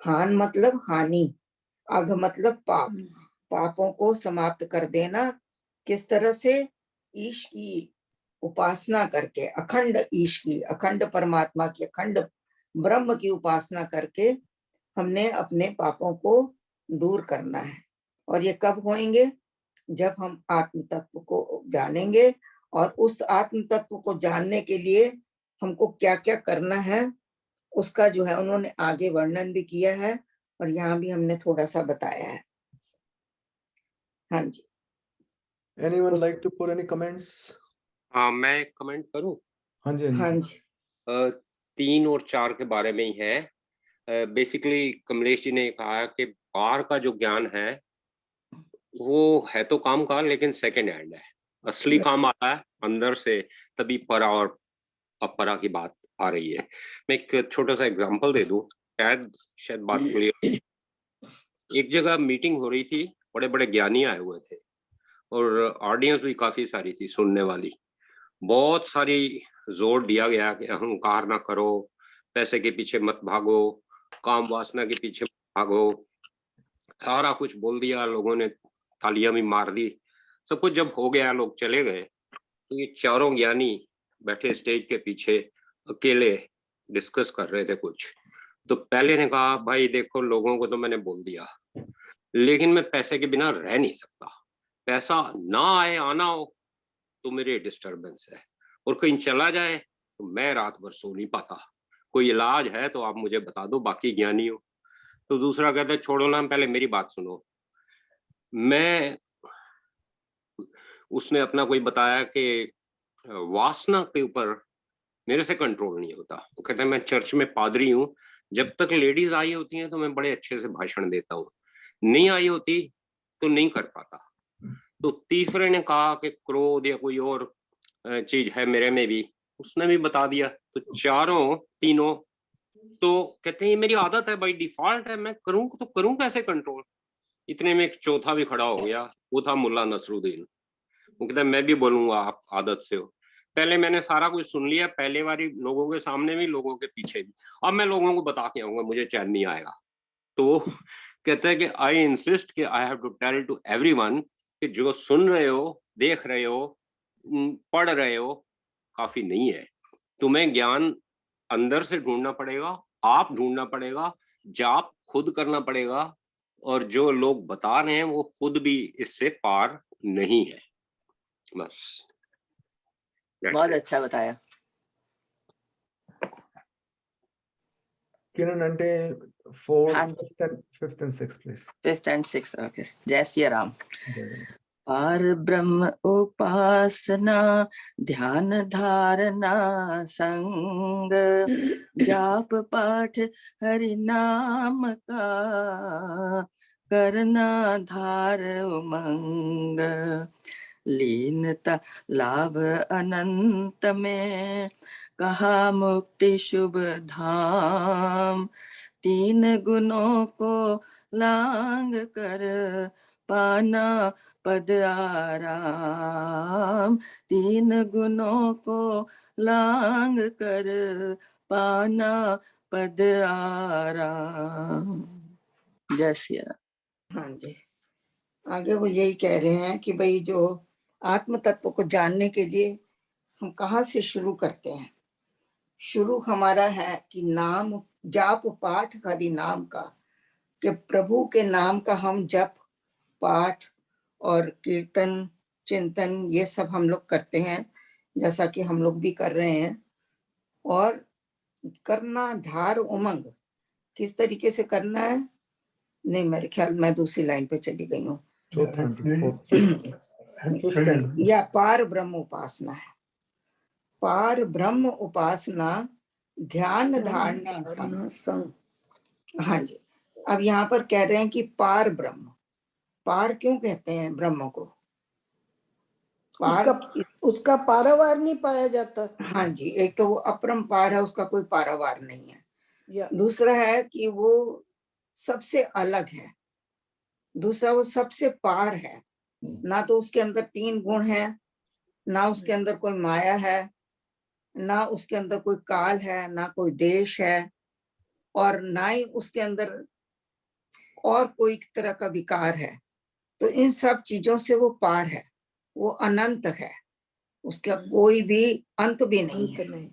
हान मतलब हानि, अघ मतलब पाप, पापों को समाप्त कर देना। किस तरह से? ईश की उपासना करके, अखंड ईश की, अखंड परमात्मा की, अखंड ब्रह्म की उपासना करके हमने अपने पापों को दूर करना है। और ये कब होएंगे? जब हम आत्म तत्व को जानेंगे। और उस आत्म तत्व को जानने के लिए हमको क्या क्या करना है, उसका जो है उन्होंने आगे वर्णन भी किया है, और यहाँ भी हमने थोड़ा सा बताया है। हाँ जी। Anyone like to put any comments? हाँ, मैं कमेंट करूं? हाँ जी, हाँ हाँ जी। जी। 3 और 4 के बारे में ही है। बेसिकली कमलेश जी ने कहा कि बाहर का जो ज्ञान है वो है तो काम का, लेकिन सेकंड हैंड है। असली काम आता है अंदर से, तभी परा और अपरा की बात आ रही है। मैं एक छोटा सा एग्जांपल दे दूं, शायद बात क्लियर। एक जगह मीटिंग हो रही थी, बड़े बड़े ज्ञानी आए हुए थे और ऑडियंस भी काफी सारी थी सुनने वाली। बहुत सारी जोर दिया गया कि अहंकार ना करो, पैसे के पीछे मत भागो, काम वासना के पीछे मत भागो। सारा कुछ बोल दिया लोगों ने, तालियां भी मार दी। सब कुछ जब हो गया, लोग चले गए, तो ये चारों ज्ञानी बैठे स्टेज के पीछे अकेले डिस्कस कर रहे थे कुछ। तो पहले ने कहा, भाई देखो, लोगों को तो मैंने बोल दिया, लेकिन मैं पैसे के बिना रह नहीं सकता। पैसा ना आए, आना हो तो मेरे डिस्टरबेंस है, और कहीं चला जाए तो मैं रात भर सो नहीं पाता। कोई इलाज है तो आप मुझे बता दो, बाकी ज्ञानी हो। तो दूसरा कहता है, छोड़ो ना, पहले मेरी बात सुनो। मैं उसने अपना कोई बताया कि वासना के ऊपर मेरे से कंट्रोल नहीं होता। वो कहते हैं मैं चर्च में पादरी हूँ, जब तक लेडीज आई होती हैं तो मैं बड़े अच्छे से भाषण देता हूँ, नहीं आई होती तो नहीं कर पाता। तो तीसरे ने कहा कि क्रोध या कोई और चीज है मेरे में भी, उसने भी बता दिया। तो तीनों तो कहते हैं ये मेरी आदत है, बाई डिफॉल्ट है, मैं करूं तो करूं कैसे कंट्रोल। इतने में एक चौथा भी खड़ा हो गया, वो था मुल्ला नसरुद्दीन। वो कहता है मैं भी बोलूंगा, आप आदत से हो। पहले मैंने सारा कुछ सुन लिया, पहले बारी लोगों के सामने भी, लोगों के पीछे भी, अब मैं लोगों को बता के आऊंगा, मुझे चैन नहीं आएगा। तो वो कहते हैं कि आई इंसिस्ट कि I have to tell to everyone कि जो सुन रहे हो, देख रहे हो, पढ़ रहे हो, काफी नहीं है। तुम्हें ज्ञान अंदर से ढूंढना पड़ेगा, आप ढूंढना पड़ेगा, जाप खुद करना पड़ेगा, और जो लोग बता रहे हैं वो खुद भी इससे पार नहीं है। बस बहुत अच्छा बताया। Kiran ante 4th, हाँ जी। 5th and 6th please. 5th and 6th, okay. जय सिया राम। पार ब्रह्म उपासना ध्यान धारणा संग जाप पाठ हरि नाम का करना धार उमंग लीनता लाभ अनंत में कहा मुक्ति शुभ धाम 3 गुणों को लांग कर पाना पद आराम 3 गुणों को लांग कर पाना पद आराम। जय सिया राम। हाँ जी, आगे वो यही कह रहे हैं कि भाई जो आत्म तत्व को जानने के लिए हम कहाँ से शुरू करते हैं। शुरू हमारा है कि नाम जाप पाठ हरि नाम का, कि प्रभु के नाम का हम जप पाठ और कीर्तन चिंतन ये सब हम लोग करते हैं, जैसा कि हम लोग भी कर रहे हैं। और करना धार उमंग, किस तरीके से करना है, नहीं मेरे ख्याल मैं दूसरी लाइन पे चली गई हूँ। या पार ब्रह्म उपासना है, पार ब्रह्म उपासना ध्यान धारणा संग। हाँ जी, अब यहाँ पर कह रहे हैं कि पार ब्रह्म, पार क्यों कहते हैं ब्रह्म को, पार उसका पारावार नहीं पाया जाता। हाँ जी, एक तो वो अपरंपार है, उसका कोई पारावार नहीं है। या दूसरा है कि वो सबसे अलग है, दूसरा वो सबसे पार है, ना तो उसके अंदर 3 गुण है, ना उसके अंदर कोई माया है, ना उसके अंदर कोई काल है, ना कोई देश है, और ना ही उसके अंदर और कोई तरह का विकार है। तो इन सब चीजों से वो पार है, वो अनंत है, उसका कोई भी अंत भी नहीं है।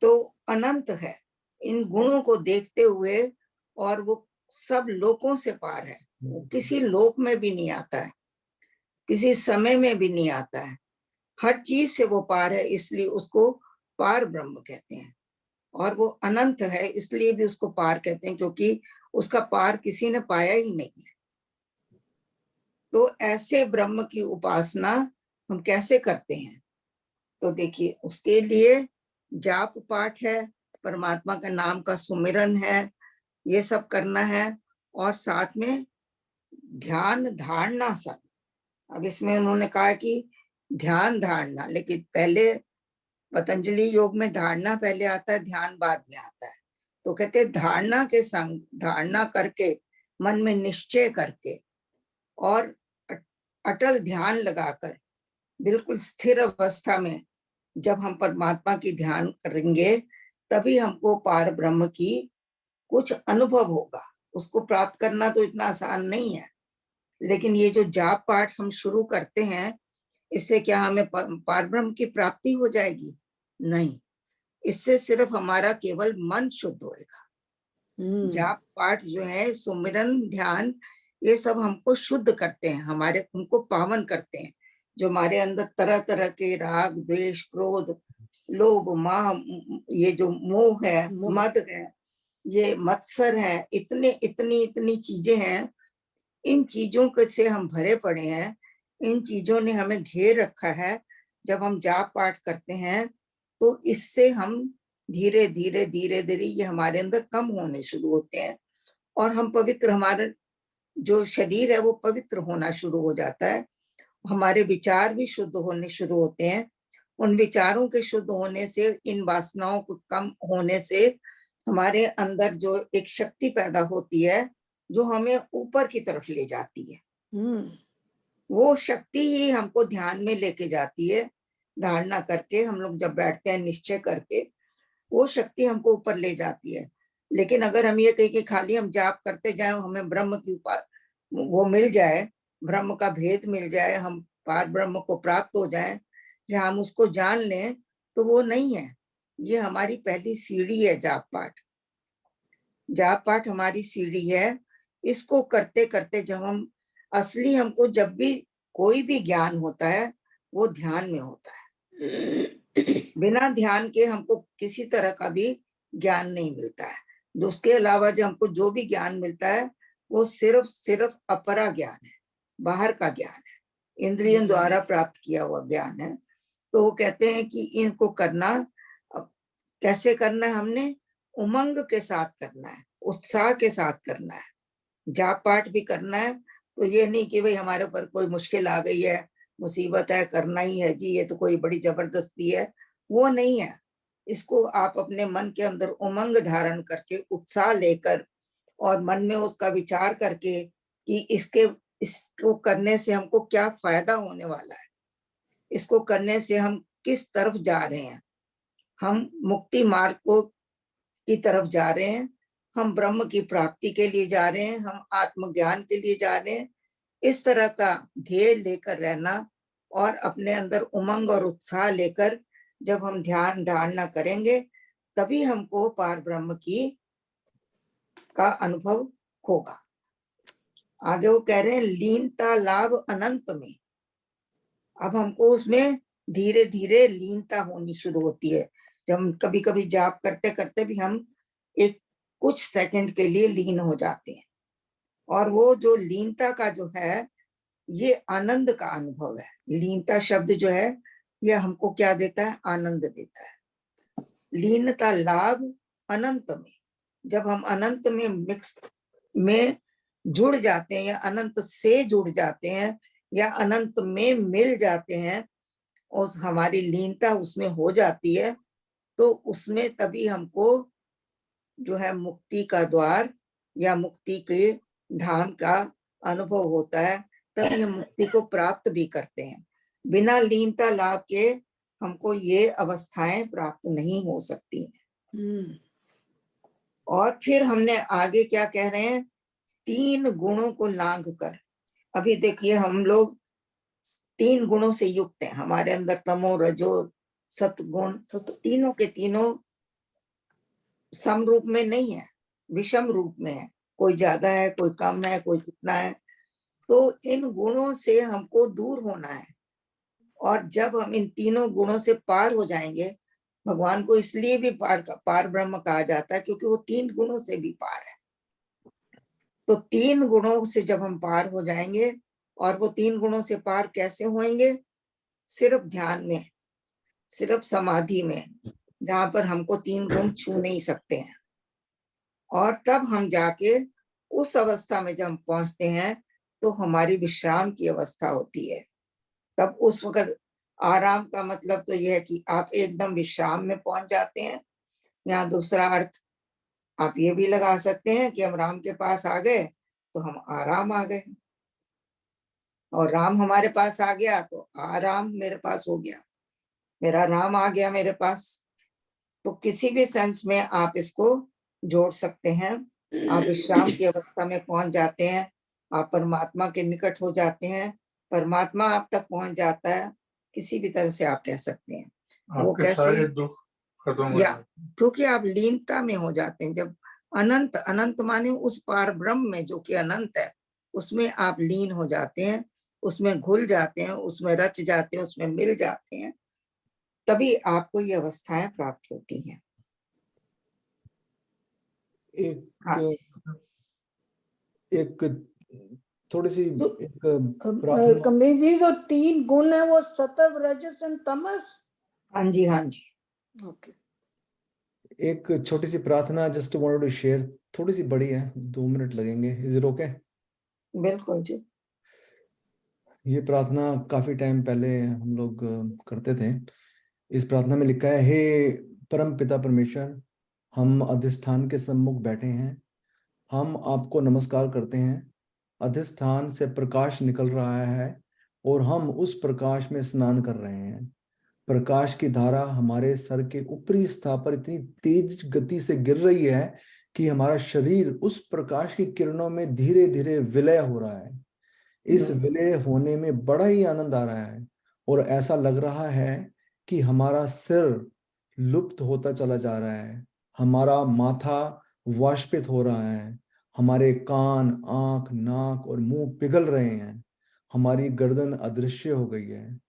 तो अनंत है इन गुणों को देखते हुए, और वो सब लोकों से पार है, वो किसी लोक में भी नहीं आता है, किसी समय में भी नहीं आता है, हर चीज से वो पार है, इसलिए उसको पार ब्रह्म कहते हैं। और वो अनंत है इसलिए भी उसको पार कहते हैं, क्योंकि उसका पार किसी ने पाया ही नहीं है। तो ऐसे ब्रह्म की उपासना हम कैसे करते हैं, तो देखिए उसके लिए जाप पाठ है, परमात्मा का नाम का सुमिरन है, ये सब करना है, और साथ में ध्यान धारणा सब। अब इसमें उन्होंने कहा कि ध्यान धारणा, लेकिन पहले पतंजलि योग में धारणा पहले आता है, ध्यान बाद में आता है। तो कहते हैं धारणा के संग, धारणा करके मन में निश्चय करके और अटल ध्यान लगाकर बिल्कुल स्थिर अवस्था में जब हम परमात्मा की ध्यान करेंगे, तभी हमको पार ब्रह्म की कुछ अनुभव होगा। उसको प्राप्त करना तो इतना आसान नहीं है, लेकिन ये जो जाप पाठ हम शुरू करते हैं, इससे क्या हमें पार ब्रह्म की प्राप्ति हो जाएगी? नहीं, इससे सिर्फ हमारा केवल मन शुद्ध होएगा। जाप पाठ जो है, सुमिरन ध्यान, ये सब हमको शुद्ध करते हैं, हमारे उनको पावन करते हैं। जो हमारे अंदर तरह तरह के राग द्वेष क्रोध लोभ माह, ये जो मोह है, मद है, ये मत्सर है, इतनी चीजें हैं, इन चीजों के से हम भरे पड़े हैं, इन चीजों ने हमें घेर रखा है। जब हम जाप पाठ करते हैं तो इससे हम धीरे धीरे धीरे धीरे ये हमारे अंदर कम होने शुरू होते हैं और हम पवित्र, हमारा जो शरीर है वो पवित्र होना शुरू हो जाता है। हमारे विचार भी शुद्ध होने शुरू होते हैं। उन विचारों के शुद्ध होने से, इन वासनाओं को कम होने से हमारे अंदर जो एक शक्ति पैदा होती है जो हमें ऊपर की तरफ ले जाती है। वो शक्ति ही हमको ध्यान में लेके जाती है। धारणा करके हम लोग जब बैठते हैं निश्चय करके, वो शक्ति हमको ऊपर ले जाती है। लेकिन अगर हम ये कहें कि खाली हम जाप करते जाएं, हमें ब्रह्म की वो मिल जाए, ब्रह्म का भेद मिल जाए, हम पार ब्रह्म को प्राप्त हो जाएं, या हम उसको जान लें, तो वो नहीं है। ये हमारी पहली सीढ़ी है जाप पाठ। जाप पाठ हमारी सीढ़ी है। इसको करते करते जब हम असली, हमको जब भी कोई भी ज्ञान होता है वो ध्यान में होता है। बिना ध्यान के हमको किसी तरह का भी ज्ञान नहीं मिलता है। उसके अलावा जो हमको जो भी ज्ञान मिलता है वो सिर्फ अपरा ज्ञान है, बाहर का ज्ञान है, इंद्रियों द्वारा प्राप्त किया हुआ ज्ञान है। तो वो कहते हैं कि इनको करना कैसे करना है, हमने उमंग के साथ करना है, उत्साह के साथ करना है। जाप पाठ भी करना है तो ये नहीं कि भाई हमारे ऊपर कोई मुश्किल आ गई है, मुसीबत है, करना ही है जी, ये तो कोई बड़ी जबरदस्ती है, वो नहीं है। इसको आप अपने मन के अंदर उमंग धारण करके, उत्साह लेकर और मन में उसका विचार करके कि इसको करने से हमको क्या फायदा होने वाला है, इसको करने से हम किस तरफ जा रहे हैं, हम मुक्ति मार्ग को की तरफ जा रहे हैं, हम ब्रह्म की प्राप्ति के लिए जा रहे हैं, हम आत्मज्ञान के लिए जा रहे हैं। इस तरह का ध्येय लेकर रहना और अपने अंदर उमंग और उत्साह लेकर जब हम ध्यान धारणा करेंगे तभी हमको पार ब्रह्म की का अनुभव होगा। आगे वो कह रहे हैं लीनता लाभ अनंत में। अब हमको उसमें धीरे धीरे लीनता होनी शुरू होती है। जब हम कभी कभी जाप करते करते भी हम एक कुछ सेकंड के लिए लीन हो जाते हैं, और वो जो लीनता का जो है ये आनंद का अनुभव है। लीनता शब्द जो है ये हमको क्या देता है, आनंद देता है। लीनता लाभ अनंत में, जब हम अनंत में मिक्स में जुड़ जाते हैं या अनंत से जुड़ जाते हैं या अनंत में मिल जाते हैं, उस हमारी लीनता उसमें हो जाती है, तो उसमें तभी हमको जो है मुक्ति का द्वार या मुक्ति के धाम का अनुभव होता है। तभी हम मुक्ति को प्राप्त भी करते हैं। बिना लीनता लाभ के हमको ये अवस्थाएं प्राप्त नहीं हो सकती हैं। और फिर हमने आगे क्या कह रहे हैं, 3 गुणों को लांघ कर। अभी देखिए हम लोग 3 गुणों से युक्त हैं। हमारे अंदर तमो रजो सतगुण, तीनों के तीनों सम रूप में नहीं है, विषम रूप में है। कोई ज्यादा है, कोई कम है, कोई कितना है। तो इन गुणों से हमको दूर होना है। और जब हम इन तीनों गुणों से पार हो जाएंगे, भगवान को इसलिए भी पार ब्रह्म कहा जाता है क्योंकि वो 3 गुणों से भी पार है। तो 3 गुणों से जब हम पार हो जाएंगे, और वो 3 गुणों से पार कैसे होंगे, सिर्फ ध्यान में, सिर्फ समाधि में, जहां पर हमको 3 गुण छू नहीं सकते हैं। और तब हम जाके उस अवस्था में जब हम पहुंचते हैं तो हमारी विश्राम की अवस्था होती है। तब उस वक्त आराम का मतलब तो यह है कि आप एकदम विश्राम में पहुंच जाते हैं। यहाँ दूसरा अर्थ आप ये भी लगा सकते हैं कि हम राम के पास आ गए तो हम आराम आ गए, और राम हमारे पास आ गया तो आराम मेरे पास हो गया, मेरा राम आ गया मेरे पास। तो किसी भी सेंस में आप इसको जोड़ सकते हैं। आप विश्राम की अवस्था में पहुंच जाते हैं, आप परमात्मा के निकट हो जाते हैं, परमात्मा आप तक पहुंच जाता है, किसी भी तरह से आप कह सकते हैं। वो आपके कैसे, सारे दुख खत्म हो या जाते क्योंकि आप लीनता में हो जाते हैं। जब अनंत, अनंत माने उस पार ब्रह्म में जो कि अनंत है, उसमें आप लीन हो जाते हैं, उसमें घुल जाते हैं, उसमें रच जाते हैं, उसमें मिल जाते हैं, तभी आपको ये अवस्थाएं प्राप्त होती हैं। एक हाँ जी। एक थोड़ी सी तो, एक प्रार्थना। कमलेश जी जो 3 गुण है वो सत्व रजस एंड तमस। हाँ जी, हाँ जी। ओके। एक छोटी सी प्रार्थना जस्ट वांटेड टू शेयर, थोड़ी सी बड़ी है, 2 मिनट लगेंगे, इज इट ओके? बिल्कुल जी। ये प्रार्थना काफी टाइम पहले हम लोग करते थे। इस प्रार्थना में लिखा है, हे परम पिता परमेश्वर, हम अधिष्ठान के सम्मुख बैठे हैं, हम आपको नमस्कार करते हैं। अधिष्ठान से प्रकाश निकल रहा है और हम उस प्रकाश में स्नान कर रहे हैं। प्रकाश की धारा हमारे सर के ऊपरी स्तर पर इतनी तेज गति से गिर रही है कि हमारा शरीर उस प्रकाश की किरणों में धीरे धीरे विलय हो रहा है। इस विलय होने में बड़ा ही आनंद आ रहा है और ऐसा लग रहा है कि हमारा सिर लुप्त होता चला जा रहा है, हमारा माथा वाष्पित हो रहा है, हमारे कान, आंख, नाक और मुंह पिघल रहे हैं, हमारी गर्दन अदृश्य हो गई है।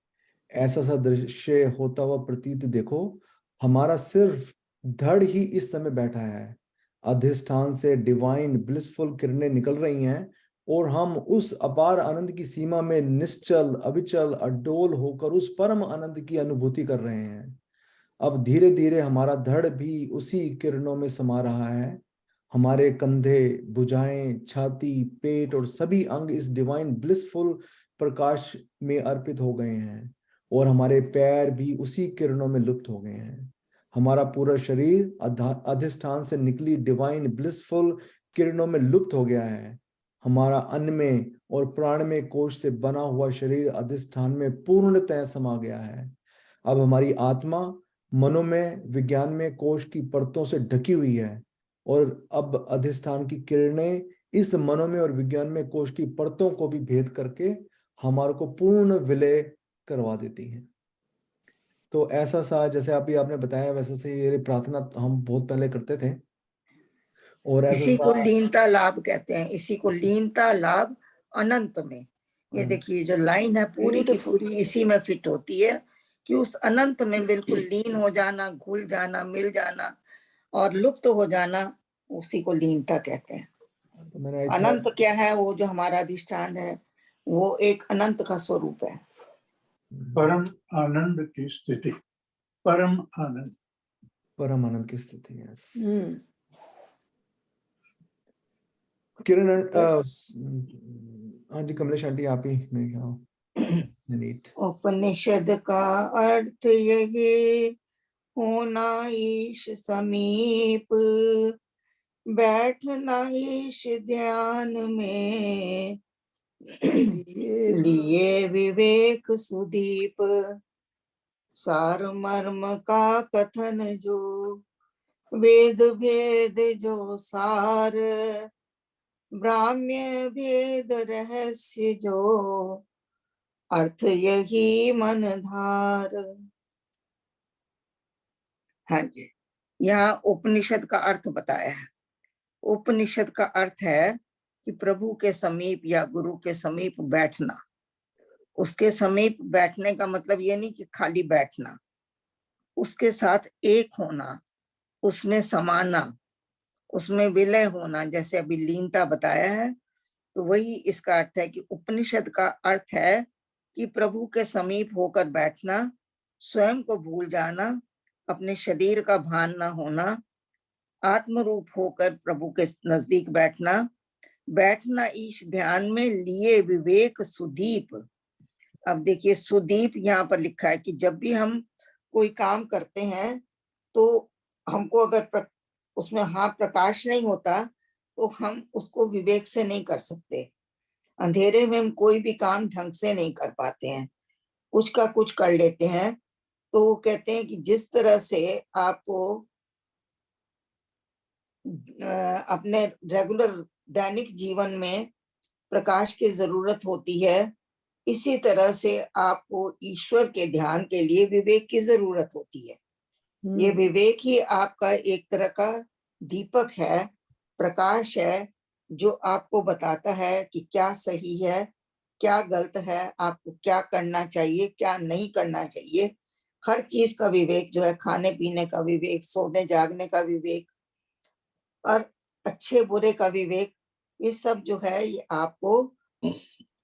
ऐसा सा दृश्य होता हुआ प्रतीत देखो, हमारा सिर्फ धड़ ही इस समय बैठा है। अधिष्ठान से डिवाइन ब्लिसफुल किरणें निकल रही हैं और हम उस अपार आनंद की सीमा में निश्चल, अविचल, अडोल होकर उस परम आनंद की अनुभूति कर रहे हैं। अब धीरे धीरे हमारा धड़ भी उसी किरणों में समा रहा है। हमारे कंधे, भुजाएं, छाती, पेट और सभी अंग इस डिवाइन ब्लिसफुल प्रकाश में अर्पित हो गए हैं और हमारे पैर भी उसी किरणों में लुप्त हो गए हैं। हमारा पूरा शरीर अधिष्ठान से निकली डिवाइन ब्लिसफुल किरणों में लुप्त हो गया है। हमारा अन्न में और प्राण में कोश से बना हुआ शरीर अधिष्ठान में पूर्णतः समा गया है। अब हमारी आत्मा मनोमय, विज्ञान में कोश की परतों से ढकी हुई है और अब अधिष्ठान की किरणें इस मनोमय और विज्ञान में कोश की परतों को भी भेद करके हमारे को पूर्ण विलय करवा देती हैं। तो ऐसा सा जैसे अभी आपने बताया वैसे से ये प्रार्थना हम बहुत पहले करते थे और ऐसा इसी को लीनता लाभ कहते हैं, इसी को लीनता लाभ अनंत में। ये देखिए जो लाइन है पूरी की पूरी इसी में फिट होती है कि उस अनंत में बिल्कुल लीन हो जाना, घुल जाना, मिल जाना और लुप्त हो जाना, उसी को लीनता कहते हैं। तो अनंत क्या है? वो जो हमारा अधिष्ठान है वो एक अनंत का स्वरूप है। परम आनंद की स्थिति, परम आनंद, परम आनंद की स्थिति है। किरण, हाँ जी कमलेश आंटी आप ही मेरे ख्याल। उपनिषद का अर्थ यही होना ईश समीप, बैठना ईश ध्यान में, लिए विवेक सुदीप, सार मर्म का कथन जो, वेद भेद जो सार, ब्राह्म्य भेद रहस्य जो, अर्थ यही मन धार। हाँ जी, यहाँ उपनिषद का अर्थ बताया है। उपनिषद का अर्थ है कि प्रभु के समीप या गुरु के समीप बैठना। उसके समीप बैठने का मतलब ये नहीं कि खाली बैठना, उसके साथ एक होना, उसमें समाना, उसमें विलय होना, जैसे अभी लीनता बताया है। तो वही इसका अर्थ है कि उपनिषद का अर्थ है कि प्रभु के समीप होकर बैठना, स्वयं को भूल जाना, अपने शरीर का भान ना होना, आत्मरूप होकर प्रभु के नजदीक बैठना, बैठना ईश ध्यान में, लिए विवेक सुदीप। अब देखिए सुदीप यहाँ पर लिखा है कि जब भी हम कोई काम करते हैं तो हमको अगर उसमें प्रकाश नहीं होता तो हम उसको विवेक से नहीं कर सकते। अंधेरे में हम कोई भी काम ढंग से नहीं कर पाते हैं, कुछ का कुछ कर लेते हैं। तो वो कहते हैं कि जिस तरह से आपको अपने रेगुलर दैनिक जीवन में प्रकाश की जरूरत होती है, इसी तरह से आपको ईश्वर के ध्यान के लिए विवेक की जरूरत होती है। ये विवेक ही आपका एक तरह का दीपक है, प्रकाश है, जो आपको बताता है कि क्या सही है, क्या गलत है, आपको क्या करना चाहिए, क्या नहीं करना चाहिए। हर चीज का विवेक जो है, खाने पीने का विवेक, सोने जागने का विवेक और अच्छे बुरे का विवेक, ये सब जो है ये आपको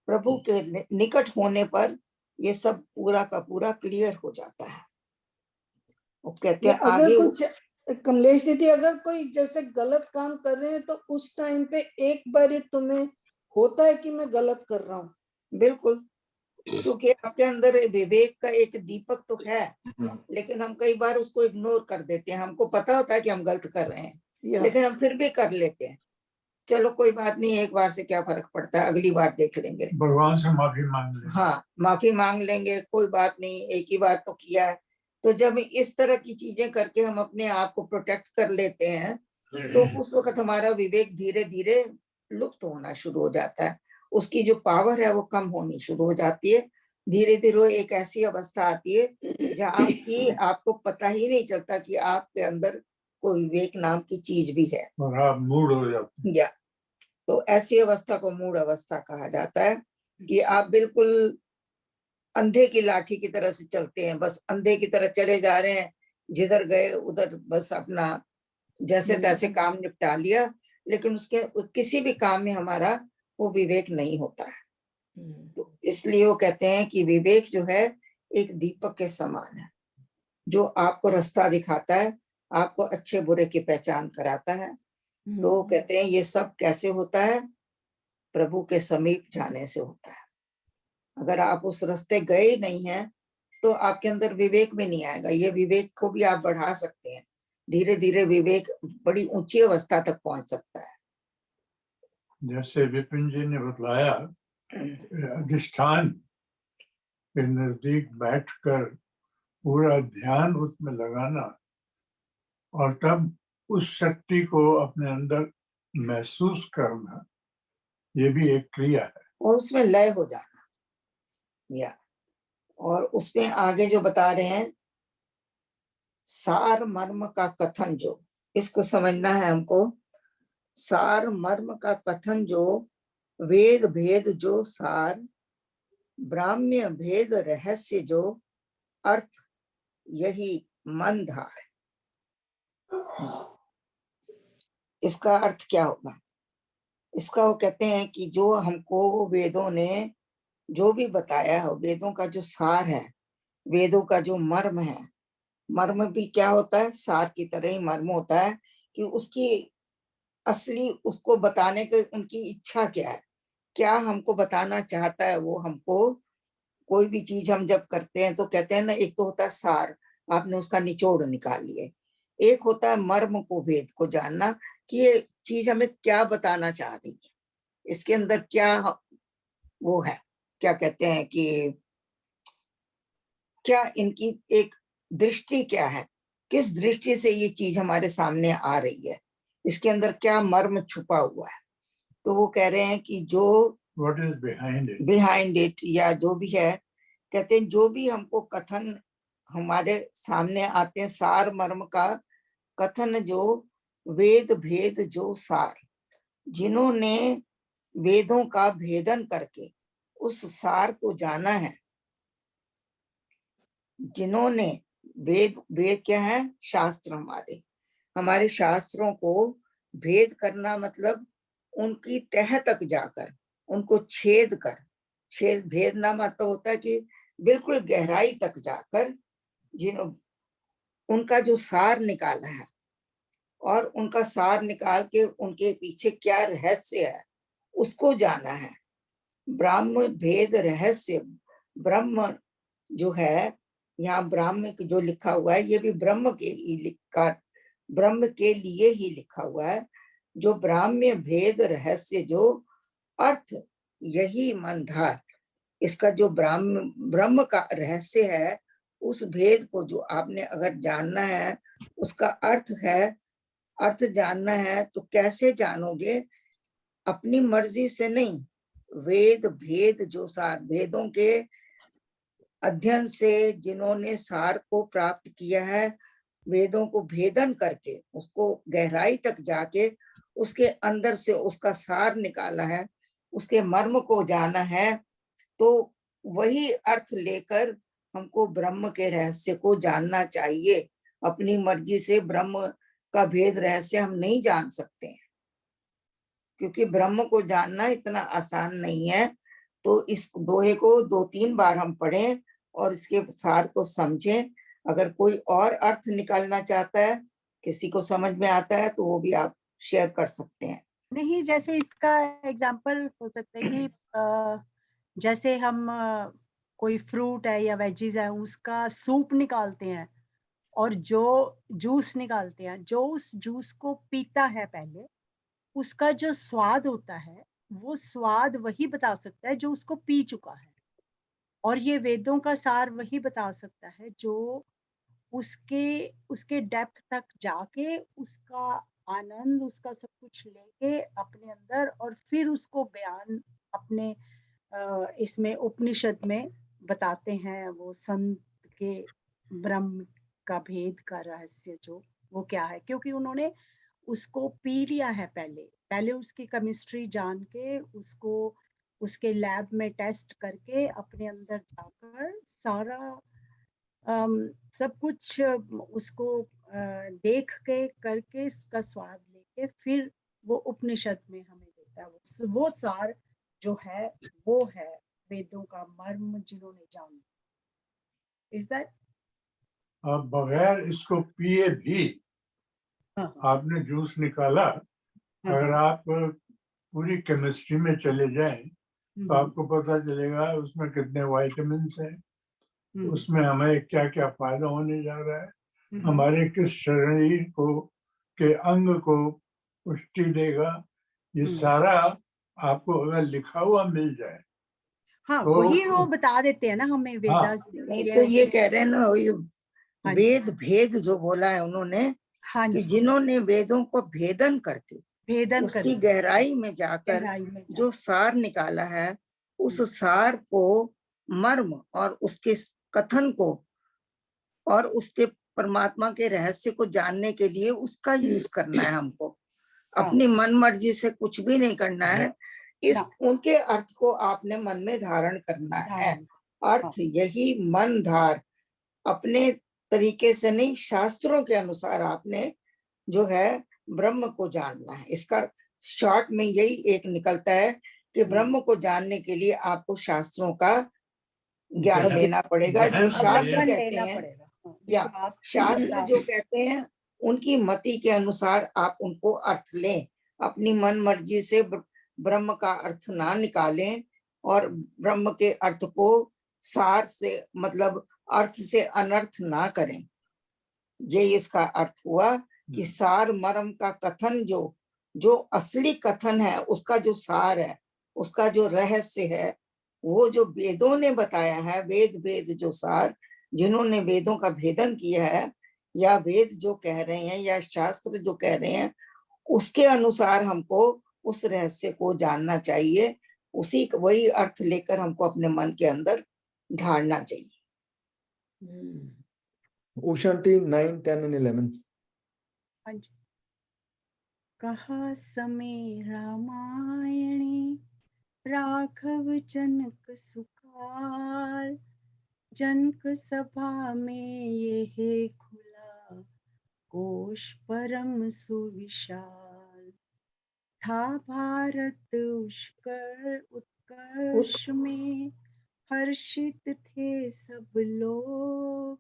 प्रभु के निकट होने पर ये सब पूरा का पूरा क्लियर हो जाता है। वो कहते हैं अगर आगे कुछ कमलेश दीदी, अगर कोई जैसे गलत काम कर रहे हैं तो उस टाइम पे एक बार तुम्हें होता है कि मैं गलत कर रहा हूँ? बिल्कुल, क्योंकि आपके अंदर विवेक का एक दीपक तो है, लेकिन हम कई बार उसको इग्नोर कर देते हैं। हमको पता होता है कि हम गलत कर रहे हैं, लेकिन हम फिर भी कर लेते हैं। चलो कोई बात नहीं, एक बार से क्या फर्क पड़ता है, अगली बार देख लेंगे, भगवान से माफी मांग लेंगे। हाँ, माफी मांग लेंगे, कोई बात नहीं, एक ही बार तो किया है। तो जब इस तरह की चीजें करके हम अपने आप को प्रोटेक्ट कर लेते हैं, तो उस वक्त हमारा विवेक धीरे धीरे लुप्त होना शुरू हो जाता है। उसकी जो पावर है वो कम होनी शुरू हो जाती है। धीरे धीरे एक ऐसी अवस्था आती है जहाँ की आपको पता ही नहीं चलता कि आपके अंदर कोई विवेक नाम की चीज भी है, और आप मूड हो जाते हैं। या तो ऐसी अवस्था को मूढ़ अवस्था कहा जाता है, कि आप बिल्कुल अंधे की लाठी की तरह से चलते हैं, बस अंधे की तरह चले जा रहे हैं, जिधर गए उधर बस अपना जैसे तैसे काम निपटा लिया, लेकिन उसके किसी भी काम में हमारा वो विवेक नहीं होता है। तो इसलिए वो कहते हैं कि विवेक जो है एक दीपक के समान है, जो आपको रास्ता दिखाता है, आपको अच्छे बुरे की पहचान कराता है। तो कहते हैं ये सब कैसे होता है? प्रभु के समीप जाने से होता है। अगर आप उस रास्ते गए नहीं हैं, तो आपके अंदर विवेक भी नहीं आएगा। ये विवेक को भी आप बढ़ा सकते हैं, धीरे धीरे विवेक बड़ी ऊंची अवस्था तक पहुंच सकता है। जैसे विपिन जी ने बताया, अधिष्ठान के नजदीक बैठकर पूरा ध्यान उसमें लगाना और तब उस शक्ति को अपने अंदर महसूस करना, ये भी एक क्रिया है। और उसमें लय हो जाना, या और उसमें आगे जो बता रहे हैं सार मर्म का कथन, जो इसको समझना है हमको। सार मर्म का कथन जो वेद भेद जो सार, ब्राह्म्य भेद रहस्य जो अर्थ, यही मन धार। इसका अर्थ क्या होगा? इसका वो कहते हैं कि जो हमको वेदों ने जो भी बताया है, वेदों का जो सार है, वेदों का जो मर्म है, मर्म भी क्या होता है? सार की तरह ही मर्म होता है, कि उसकी असली उसको बताने की उनकी इच्छा क्या है, क्या हमको बताना चाहता है वो हमको। कोई भी चीज हम जब करते हैं तो कहते हैं ना, एक तो होता है सार, आपने उसका निचोड़ निकाल लिए, एक होता है मर्म को, भेद को जानना, कि ये चीज हमें क्या बताना चाह रही है, इसके अंदर क्या वो है, क्या कहते हैं कि क्या इनकी एक दृष्टि क्या है, किस दृष्टि से ये चीज हमारे सामने आ रही है, इसके अंदर क्या मर्म छुपा हुआ है। तो वो कह रहे हैं कि जो What is behind it? Behind it, या जो भी है, कहते हैं जो भी हमको कथन हमारे सामने आते हैं, सार मर्म का कथन जो वेद भेद जो सार, जिन्होंने वेदों का भेदन करके उस सार को जाना है, जिन्होंने वेद क्या है? शास्त्र, हमारे शास्त्रों को भेद करना, मतलब उनकी तह तक जाकर उनको छेद कर, छेद भेदना मतलब होता है कि बिल्कुल गहराई तक जाकर जिन उनका जो सार निकाला है, और उनका सार निकाल के उनके पीछे क्या रहस्य है उसको जाना है। ब्राह्म भेद रहस्य, ब्रह्म जो है, यहाँ ब्राह्म जो लिखा हुआ है ये भी ब्रह्म के ही लिखा, ब्रह्म के लिए ही लिखा हुआ है। जो ब्राह्म्य भेद रहस्य जो अर्थ, यही मंधार, इसका जो ब्रह्म का रहस्य है, उस भेद को जो आपने अगर जानना है, उसका अर्थ है, अर्थ जानना है तो कैसे जानोगे? अपनी मर्जी से नहीं, वेद भेद जो सार, वेदों के अध्ययन से जिन्होंने सार को प्राप्त किया है, वेदों को भेदन करके उसको गहराई तक जाके उसके अंदर से उसका सार निकाला है, उसके मर्म को जाना है, तो वही अर्थ लेकर हमको ब्रह्म के रहस्य को जानना चाहिए। अपनी मर्जी से ब्रह्म का भेद रहस्य हम नहीं जान सकते हैं, क्योंकि ब्रह्म को जानना इतना आसान नहीं है। तो इस दोहे को 2-3 बार हम पढ़ें और इसके सार को समझें। अगर कोई और अर्थ निकालना चाहता है, किसी को समझ में आता है, तो वो भी आप शेयर कर सकते हैं। नहीं, जैसे इसका एग्जाम्पल हो सकता है कि जैसे हम कोई फ्रूट है या वेजीज है, उसका सूप निकालते हैं और जो जूस निकालते हैं, जो उस जूस को पीता है पहले, उसका जो स्वाद होता है, वो स्वाद वही बता सकता है जो उसको पी चुका है। और ये वेदों का सार वही बता सकता है जो उसके डेप्थ तक जाके उसका आनंद, उसका सब कुछ लेके अपने अंदर और फिर उसको बयान अपने इसमें उपनिषद में बताते हैं। वो संत के ब्रह्म का भेद का रहस्य जो वो क्या है, क्योंकि उन्होंने उसको पी लिया है पहले उसकी केमिस्ट्री जान के, उसको उसके लैब में टेस्ट करके अपने अंदर जाकर सारा सब कुछ उसको देख के करके उसका स्वाद लेके फिर वो उपनिषद में हमें देता है। वो सार जो है वो है वेदों का मर्म जिन्होंने जाना। Is that? आप बगैर इसको पिए भी हाँ, आपने जूस निकाला। अगर आप पूरी केमिस्ट्री में चले जाएं तो आपको पता चलेगा उसमें कितने विटामिन्स हैं, उसमें हमें क्या क्या फायदा होने जा रहा है, हमारे किस शरीर को के अंग को पुष्टि देगा, ये सारा आपको अगर लिखा हुआ मिल जाए। हाँ, तो वही वो बता देते हैं ना हमें वेदा नहीं तो ये कह रहे हैं ना, वेद भेद जो बोला है उन्होंने, हाँ कि जी, जिन्होंने वेदों को भेदन करके भेदन उसकी कर गहराई में जाकर जो सार निकाला है, उस सार को, मर्म और उसके कथन को और उसके परमात्मा के रहस्य को जानने के लिए उसका यूज करना है हमको। अपनी मन मर्जी से कुछ भी नहीं करना है। उनके अर्थ को आपने मन में धारण करना है। अर्थ यही मन धार, अपने तरीके से नहीं, शास्त्रों के अनुसार आपने जो है ब्रह्म को जानना है। इसका शॉर्ट में यही एक निकलता है कि ब्रह्म को जानने के लिए आपको शास्त्रों का ज्ञान लेना पड़ेगा। जो शास्त्र कहते हैं या शास्त्र जो कहते हैं, उनकी मति के अनुसार आप उनको अर्थ लें। अपनी मन मर्जी से ब्रह्म का अर्थ ना निकालें और ब्रह्म के अर्थ को सार से, मतलब अर्थ से अनर्थ ना करें। ये इसका अर्थ हुआ कि सार मर्म का कथन, जो असली कथन है, उसका जो सार है, उसका जो रहस्य है, वो जो वेदों ने बताया है, वेद भेद जो सार, जिन्होंने वेदों का भेदन किया है, या वेद जो कह रहे हैं या शास्त्र जो कह रहे हैं, उसके अनुसार हमको उस रहस्य को जानना चाहिए। वही अर्थ लेकर हमको अपने मन के अंदर धारना चाहिए। ओम शांति 9, 10 and 11। हाँ जी। कहा समय रामायणी राघव जनक सुखाल, जनक सभा में ये खुला कोश परम सुविशाल। था भारत उत्कर्ष में हर्षित थे सब लोग,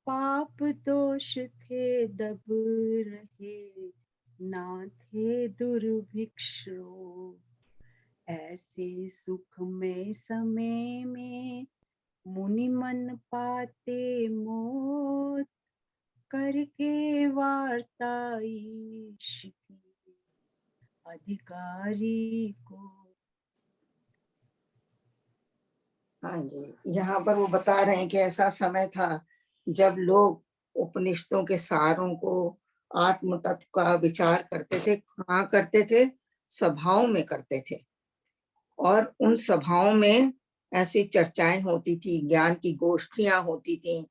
पाप दोष थे दब रहे ना थे दुर्भिक्ष रोग। ऐसे सुख में समय में मुनि मन पाते मोद, करके वार्ता ईश की अधिकारी को। हाँ जी, यहाँ पर वो बता रहे हैं कि ऐसा समय था जब लोग उपनिषदों के सारों को, आत्म तत्व का विचार करते थे। कहाँ करते थे? सभाओं में करते थे। और उन सभाओं में ऐसी चर्चाएं होती थी, ज्ञान की गोष्ठियां होती थी।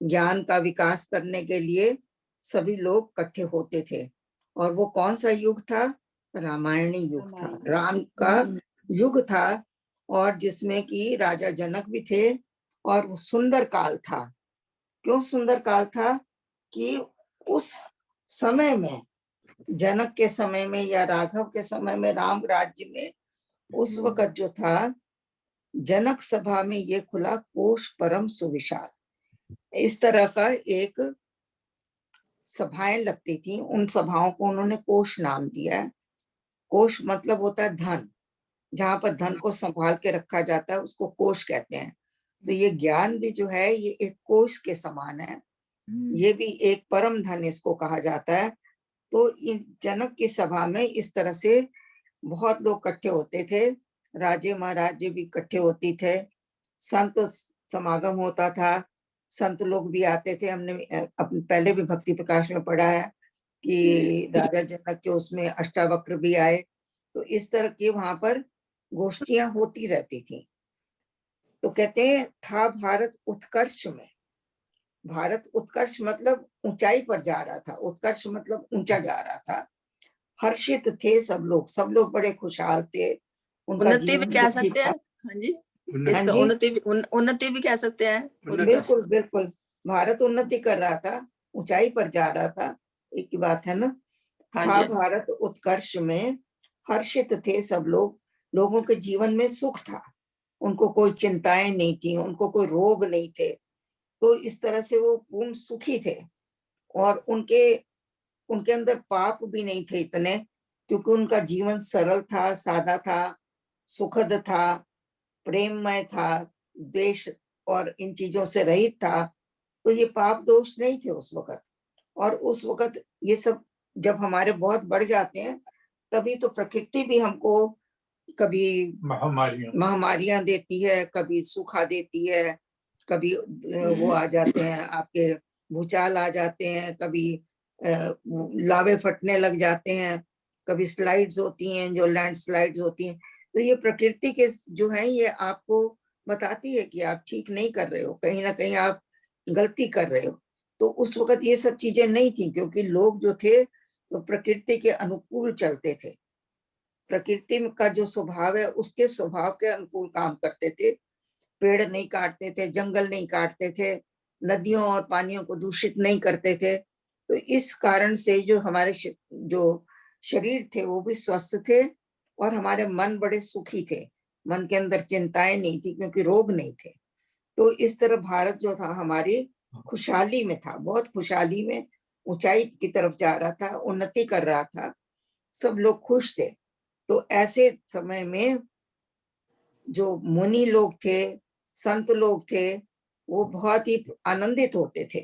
ज्ञान का विकास करने के लिए सभी लोग इकट्ठे होते थे। और वो कौन सा युग था? रामायणी युग था, राम का युग था, और जिसमें कि राजा जनक भी थे। और वो सुंदर काल था। क्यों सुंदर काल था? कि उस समय में जनक के समय में या राघव के समय में, राम राज्य में उस वक्त जो था, जनक सभा में ये खुला कोश परम सुविशाल, इस तरह का एक सभाएं लगती थी। उन सभाओं को उन्होंने कोश नाम दिया है। कोश मतलब होता है धन, जहां पर धन को संभाल के रखा जाता है उसको कोश कहते हैं। तो ये ज्ञान भी जो है ये एक कोश के समान है, ये भी एक परम धन इसको कहा जाता है। तो इन जनक की सभा में इस तरह से बहुत लोग इकट्ठे होते थे, राजे महाराजे भी इकट्ठे होते थे, संत समागम होता था, संत लोग भी आते थे। हमने पहले भी भक्ति प्रकाश में पढ़ा है कि राजा जनक के उसमें अष्टावक्र भी आए। तो इस तरह की वहां पर गोष्ठियां होती रहती थी। तो कहते हैं था भारत उत्कर्ष में। भारत उत्कर्ष मतलब ऊंचाई पर जा रहा था, उत्कर्ष मतलब ऊंचा जा रहा था। हर्षित थे सब लोग बड़े खुशहाल थे, उनका उन्नति भी जीवन कह सुखी सकते था। हैं। हाँ जी, हाँ इसका जी, उन्नति भी कह सकते हैं। बिल्कुल बिल्कुल, भारत उन्नति कर रहा था, ऊंचाई पर जा रहा था, एक ही बात है ना। हाँ था जी, भारत उत्कर्ष में, हर्षित थे सब लोग, लोगों के जीवन में सुख था, उनको कोई चिंताएं नहीं थी, उनको कोई रोग नहीं थे। तो इस तरह से वो पूर्ण सुखी थे, और उनके अंदर पाप भी नहीं थे इतने, क्योंकि उनका जीवन सरल था, सादा था, सुखद था, प्रेममय था, देश और इन चीजों से रहित था। तो ये पाप दोष नहीं थे उस वक्त। और उस वक्त ये सब जब हमारे बहुत बढ़ जाते हैं, तभी तो प्रकृति भी हमको कभी महामारियां देती है, कभी सूखा देती है, कभी वो आ जाते हैं आपके भूचाल आ जाते हैं, कभी लावे फटने लग जाते हैं, कभी स्लाइड्स होती हैं जो लैंड स्लाइड्स होती हैं। तो ये प्रकृति के जो है ये आपको बताती है कि आप ठीक नहीं कर रहे हो, कहीं ना कहीं आप गलती कर रहे हो। तो उस वक्त ये सब चीजें नहीं थी, क्योंकि लोग जो थे वो प्रकृति के अनुकूल चलते थे, प्रकृति का जो स्वभाव है उसके स्वभाव के अनुकूल काम करते थे। पेड़ नहीं काटते थे, जंगल नहीं काटते थे, नदियों और पानियों को दूषित नहीं करते थे। तो इस कारण से जो हमारे जो शरीर थे वो भी स्वस्थ थे, और हमारे मन बड़े सुखी थे, मन के अंदर चिंताएं नहीं थी, क्योंकि रोग नहीं थे। तो इस तरह भारत जो था हमारी खुशहाली में था, बहुत खुशहाली में ऊंचाई की तरफ जा रहा था, उन्नति कर रहा था, सब लोग खुश थे। तो ऐसे समय में जो मुनि लोग थे, संत लोग थे, वो बहुत ही आनंदित होते थे,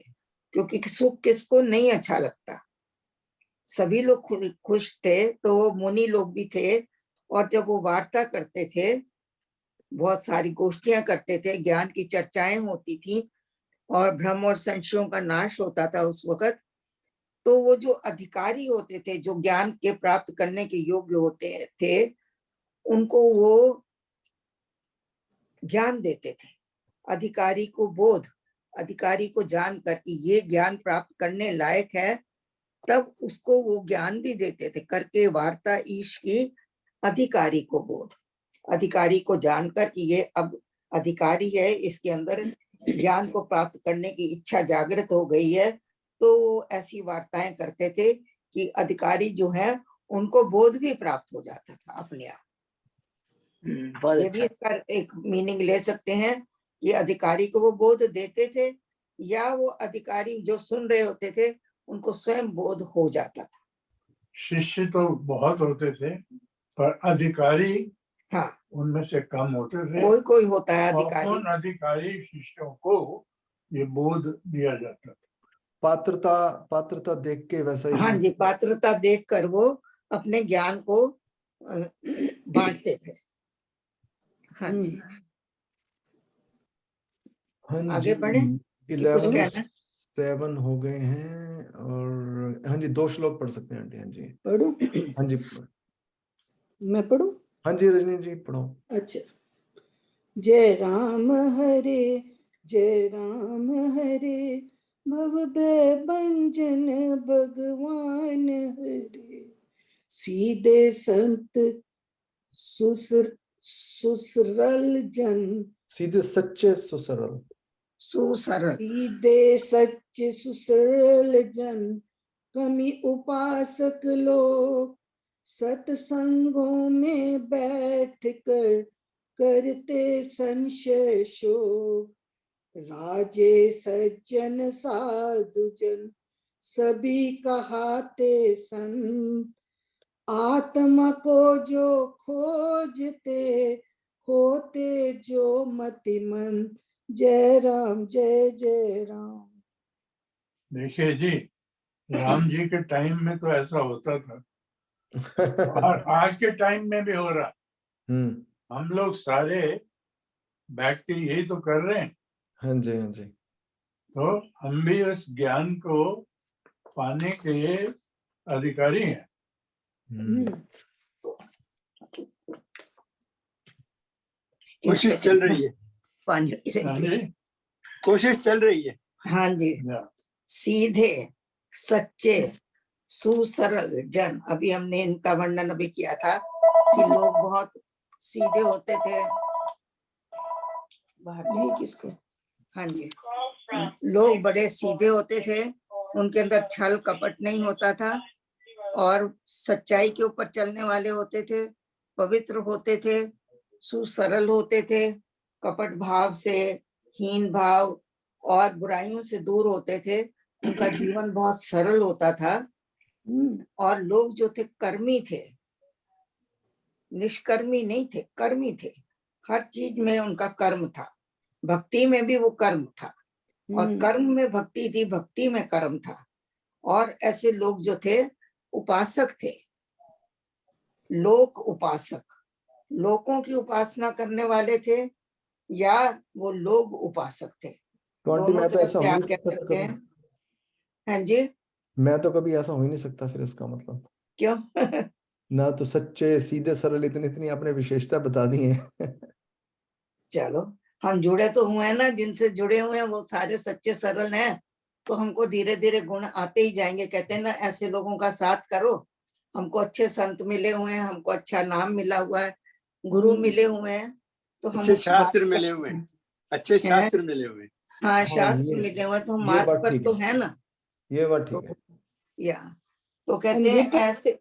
क्योंकि सुख किसको नहीं अच्छा लगता। सभी लोग खुश थे, तो मुनि लोग भी थे। और जब वो वार्ता करते थे, बहुत सारी गोष्ठियां करते थे, ज्ञान की चर्चाएं होती थी, और भ्रम और संशयों का नाश होता था उस वक्त। तो वो जो अधिकारी होते थे, जो ज्ञान के प्राप्त करने के योग्य होते थे, उनको वो ज्ञान देते थे। अधिकारी को बोध, अधिकारी को जानकर कि ये ज्ञान प्राप्त करने लायक है, तब उसको वो ज्ञान भी देते थे। करके वार्ता ईश की अधिकारी को बोध, अधिकारी को जानकर कि ये अब अधिकारी है, इसके अंदर ज्ञान को प्राप्त करने की इच्छा जागृत हो गई है, तो ऐसी वार्ताएं करते थे कि अधिकारी जो है उनको बोध भी प्राप्त हो जाता था अपने आप। ये भी इसका एक मीनिंग ले सकते हैं कि अधिकारी को वो बोध देते थे, या वो अधिकारी जो सुन रहे होते थे उनको स्वयं बोध हो जाता था। शिष्य तो बहुत होते थे, पर अधिकारी हाँ, उनमें से कम होते थे। कोई कोई होता है अधिकारी। उन अधिकारी शिष्यों को ये बोध दिया जाता था। पात्रता देख के वैसा ही। हाँ जी, पात्रता देखकर वो अपने ज्ञान को बांटते थे। हाँ जी, हाँ आगे जी, बढ़े कि कुछ कहना? 11:07 हो गए हैं, और हाँ जी 2 श्लोक पढ़ सकते हैं आंटी। हाँ जी पढ़ूं? हाँ जी, मैं पढ़ूं? हाँ जी रजनी जी पढ़ो। अच्छा। जय राम हरे, जय राम हरे, भव भय भंजन भगवान हरे, सीधे संत सुसरल जन, सीधे सच्चे सुसरल, सुसरल, सीधे सच्चे सुसरल जन, कमी उपासक लोग सत्संगों में बैठ कर करते संशय शोक, राजे सज्जन साधुजन सभी कहाते संत, आत्मा को जो खोजते होते जो मतिमंद। जय राम जय जय राम। देखिए जी, राम जी के टाइम में तो ऐसा होता था और आज के टाइम में भी हो रहा। हम लोग सारे बैठ के यही तो कर रहे हैं। हाँ जी, हाँ जी। तो हम भी उस ज्ञान को पाने के अधिकारी हैं। कोशिश चल रही है। पानी हाँ जी, कोशिश चल रही है। हाँ जी। सीधे सच्चे सुसरल जन, अभी हमने इनका वर्णन अभी किया था कि लोग बहुत सीधे होते थे। बाहर किसको? हाँ जी, लोग बड़े सीधे होते थे, उनके अंदर छल कपट नहीं होता था और सच्चाई के ऊपर चलने वाले होते थे, पवित्र होते थे, सुसरल होते थे, कपट भाव से, हीन भाव और बुराइयों से दूर होते थे। उनका जीवन बहुत सरल होता था और लोग जो थे कर्मी थे, निष्कर्मी नहीं थे, कर्मी थे। हर चीज में उनका कर्म था, भक्ति में भी वो कर्म था और कर्म में भक्ति थी, भक्ति में कर्म था। और ऐसे लोग जो थे उपासक थे, लोक उपासक, लोगों की उपासना करने वाले थे या वो लोग उपासक थे। दोनों मैं तो तरफ ऐसा से हो आप नहीं कह सकता सकते हैं। कभी। हाँ जी, मैं तो कभी ऐसा हो ही नहीं सकता फिर, इसका मतलब क्यों? ना तो सच्चे सीधे सरल, इतनी इतनी आपने विशेषता बता दी है। चलो, हम जुड़े तो हुए हैं ना, जिनसे जुड़े हुए हैं वो सारे सच्चे सरल हैं, तो हमको धीरे धीरे गुण आते ही जाएंगे। कहते हैं ना, ऐसे लोगों का साथ करो। हमको अच्छे संत मिले हुए हैं, हमको अच्छा नाम मिला हुआ है, गुरु मिले हुए हैं, तो हम अच्छे उस शास्त्र मिले हुए हैं, अच्छे शास्त्र मिले हुए हैं। हाँ, शास्त्र मिले हुए, तो हम ये मार्ग बात पर ठीक तो है, है ना। ये बात तो ठीक है। या तो कहते हैं ऐसे।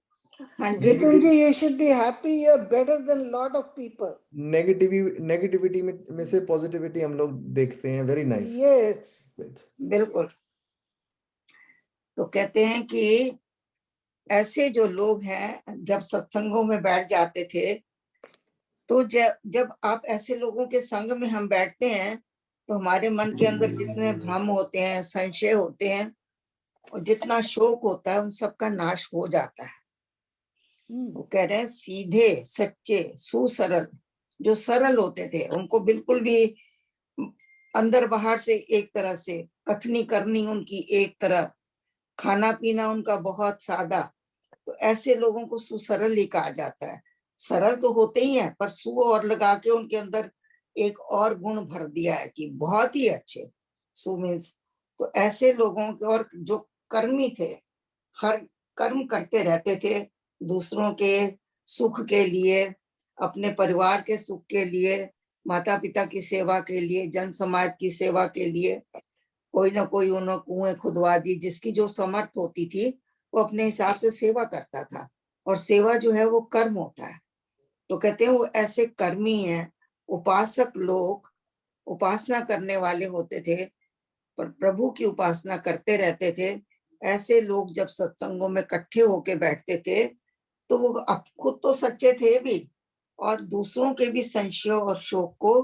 हाँ जी, Vipinji, you should be happy. You're better than lot of people. Negativity में से पॉजिटिविटी हम लोग देखते हैं। Very nice. Yes. बिल्कुल। तो कहते हैं कि ऐसे जो लोग हैं जब सत्संगों में बैठ जाते थे, तो जब आप ऐसे लोगों के संग में हम बैठते हैं तो हमारे मन के अंदर जितने भ्रम होते हैं, संशय होते हैं और जितना शोक होता है, उन सबका नाश हो जाता है। वो कह रहे हैं सीधे सच्चे सुसरल, जो सरल होते थे, उनको बिल्कुल भी अंदर बाहर से एक तरह से, कथनी करनी उनकी एक तरह, खाना पीना उनका बहुत सादा, तो ऐसे लोगों को सुसरल ही कहा जाता है। सरल तो होते ही हैं, पर सु और लगा के उनके अंदर एक और गुण भर दिया है कि बहुत ही अच्छे। सु मीन्स, तो ऐसे लोगों के, और जो कर्मी थे, हर कर्म करते रहते थे, दूसरों के सुख के लिए, अपने परिवार के सुख के लिए, माता पिता की सेवा के लिए, जन समाज की सेवा के लिए, कोई ना कोई उन्होंने कुएं खुदवा दी, जिसकी जो समर्थ होती थी वो अपने हिसाब से सेवा करता था, और सेवा जो है वो कर्म होता है। तो कहते हैं वो ऐसे कर्मी हैं, उपासक लोग, उपासना करने वाले होते थे, पर प्रभु की उपासना करते रहते थे। ऐसे लोग जब सत्संगों में इकट्ठे होके बैठते थे तो वो अब खुद तो सच्चे थे भी और दूसरों के भी संशय और शोक को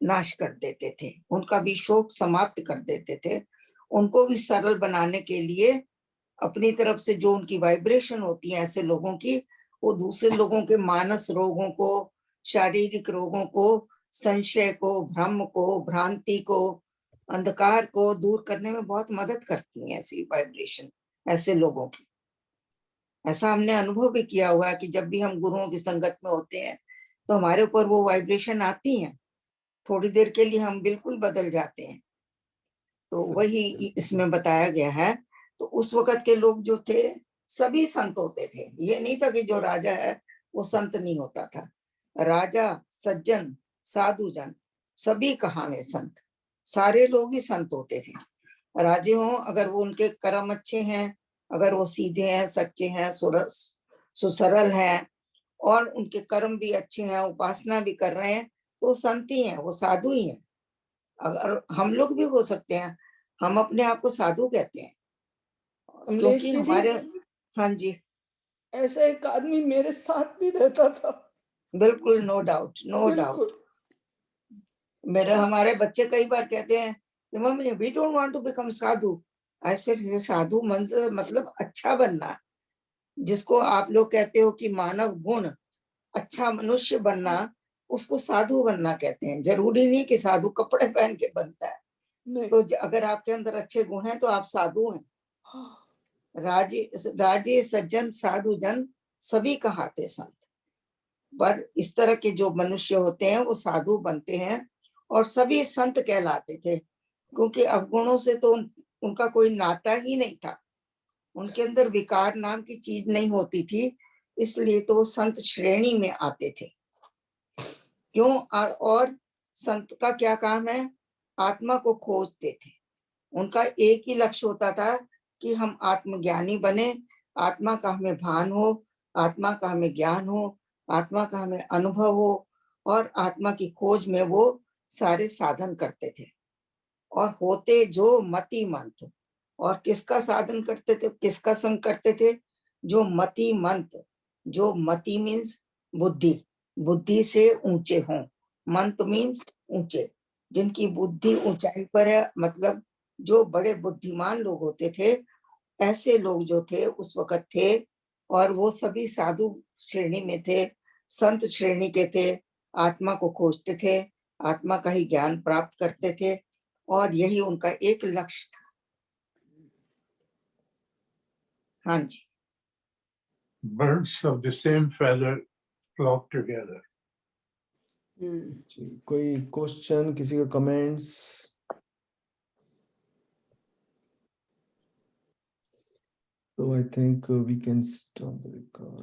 नाश कर देते थे, उनका भी शोक समाप्त कर देते थे। उनको भी सरल बनाने के लिए अपनी तरफ से जो उनकी वाइब्रेशन होती है ऐसे लोगों की, वो दूसरे लोगों के मानस रोगों को, शारीरिक रोगों को, संशय को, भ्रम को, भ्रांति को, अंधकार को दूर करने में बहुत मदद करती है ऐसी वाइब्रेशन ऐसे लोगों की। ऐसा हमने अनुभव भी किया हुआ है कि जब भी हम गुरुओं की संगत में होते हैं तो हमारे ऊपर वो वाइब्रेशन आती है, थोड़ी देर के लिए हम बिल्कुल बदल जाते हैं। तो वही इसमें बताया गया है। तो उस वक्त के लोग जो थे सभी संत होते थे, ये नहीं था कि जो राजा है वो संत नहीं होता था। राजा, सज्जन, साधु जन, सभी कहावे संत, सारे लोग ही संत होते थे। राजे हों, अगर वो उनके कर्म अच्छे हैं, अगर वो सीधे हैं, सच्चे हैं, सुसरल हैं और उनके कर्म भी अच्छे हैं, उपासना भी कर रहे हैं, तो संत ही हैं, वो साधु ही हैं। अगर हम लोग भी हो सकते हैं, हम अपने आप को साधु कहते हैं कमलेश क्योंकि दीदी, हमारे, हाँ जी, ऐसा एक आदमी मेरे साथ भी रहता था। बिल्कुल, नो डाउट, नो डाउट। बिल्कुल। मेरे हमारे बच्चे कई बार कहते हैं कि mummy we don't want to become sadhu. I said ये साधु मन से मतलब अच्छा बनना, जिसको आप लोग कहते हो कि मानव गुण, अच्छा मनुष्य बनना, उसको साधु बनना कहते हैं। जरूरी नहीं कि साधु कपड़े पहन के बनता है। नहीं। तो अगर आपके अंदर अच्छे गुण हैं तो आप साधु हैं। राजे सज्जन साधु जन सभी कहाते संत। पर इस तरह के जो मनुष्य होते हैं वो साधु बनते हैं और सभी संत कहलाते थे, क्योंकि अवगुणों से तो उनका कोई नाता ही नहीं था, उनके अंदर विकार नाम की चीज नहीं होती थी, इसलिए तो वो संत श्रेणी में आते थे। क्यों? और संत का क्या काम है? आत्मा को खोजते थे। उनका एक ही लक्ष्य होता था कि हम आत्मज्ञानी बने, आत्मा का हमें भान हो, आत्मा का हमें ज्ञान हो, आत्मा का हमें अनुभव हो, और आत्मा की खोज में वो सारे साधन करते थे। और होते जो मतिमंत, और किसका साधन करते थे, किसका संग करते थे? जो मतिमंत, जो मति मीन्स बुद्धि, बुद्धि से ऊंचे हों, मंत मीन्स ऊंचे, जिनकी बुद्धि ऊंचाई पर है, मतलब जो बड़े बुद्धिमान लोग होते थे, ऐसे लोग जो थे उस वक्त थे, और वो सभी साधु श्रेणी में थे, संत श्रेणी के थे, आत्मा को खोजते थे, आत्मा का ही ज्ञान प्राप्त करते थे, और यही उनका एक लक्ष्य था। हाँ जी। Birds of the same feather flock together. कोई क्वेश्चन, किसी का comments? So I think we can stop the record.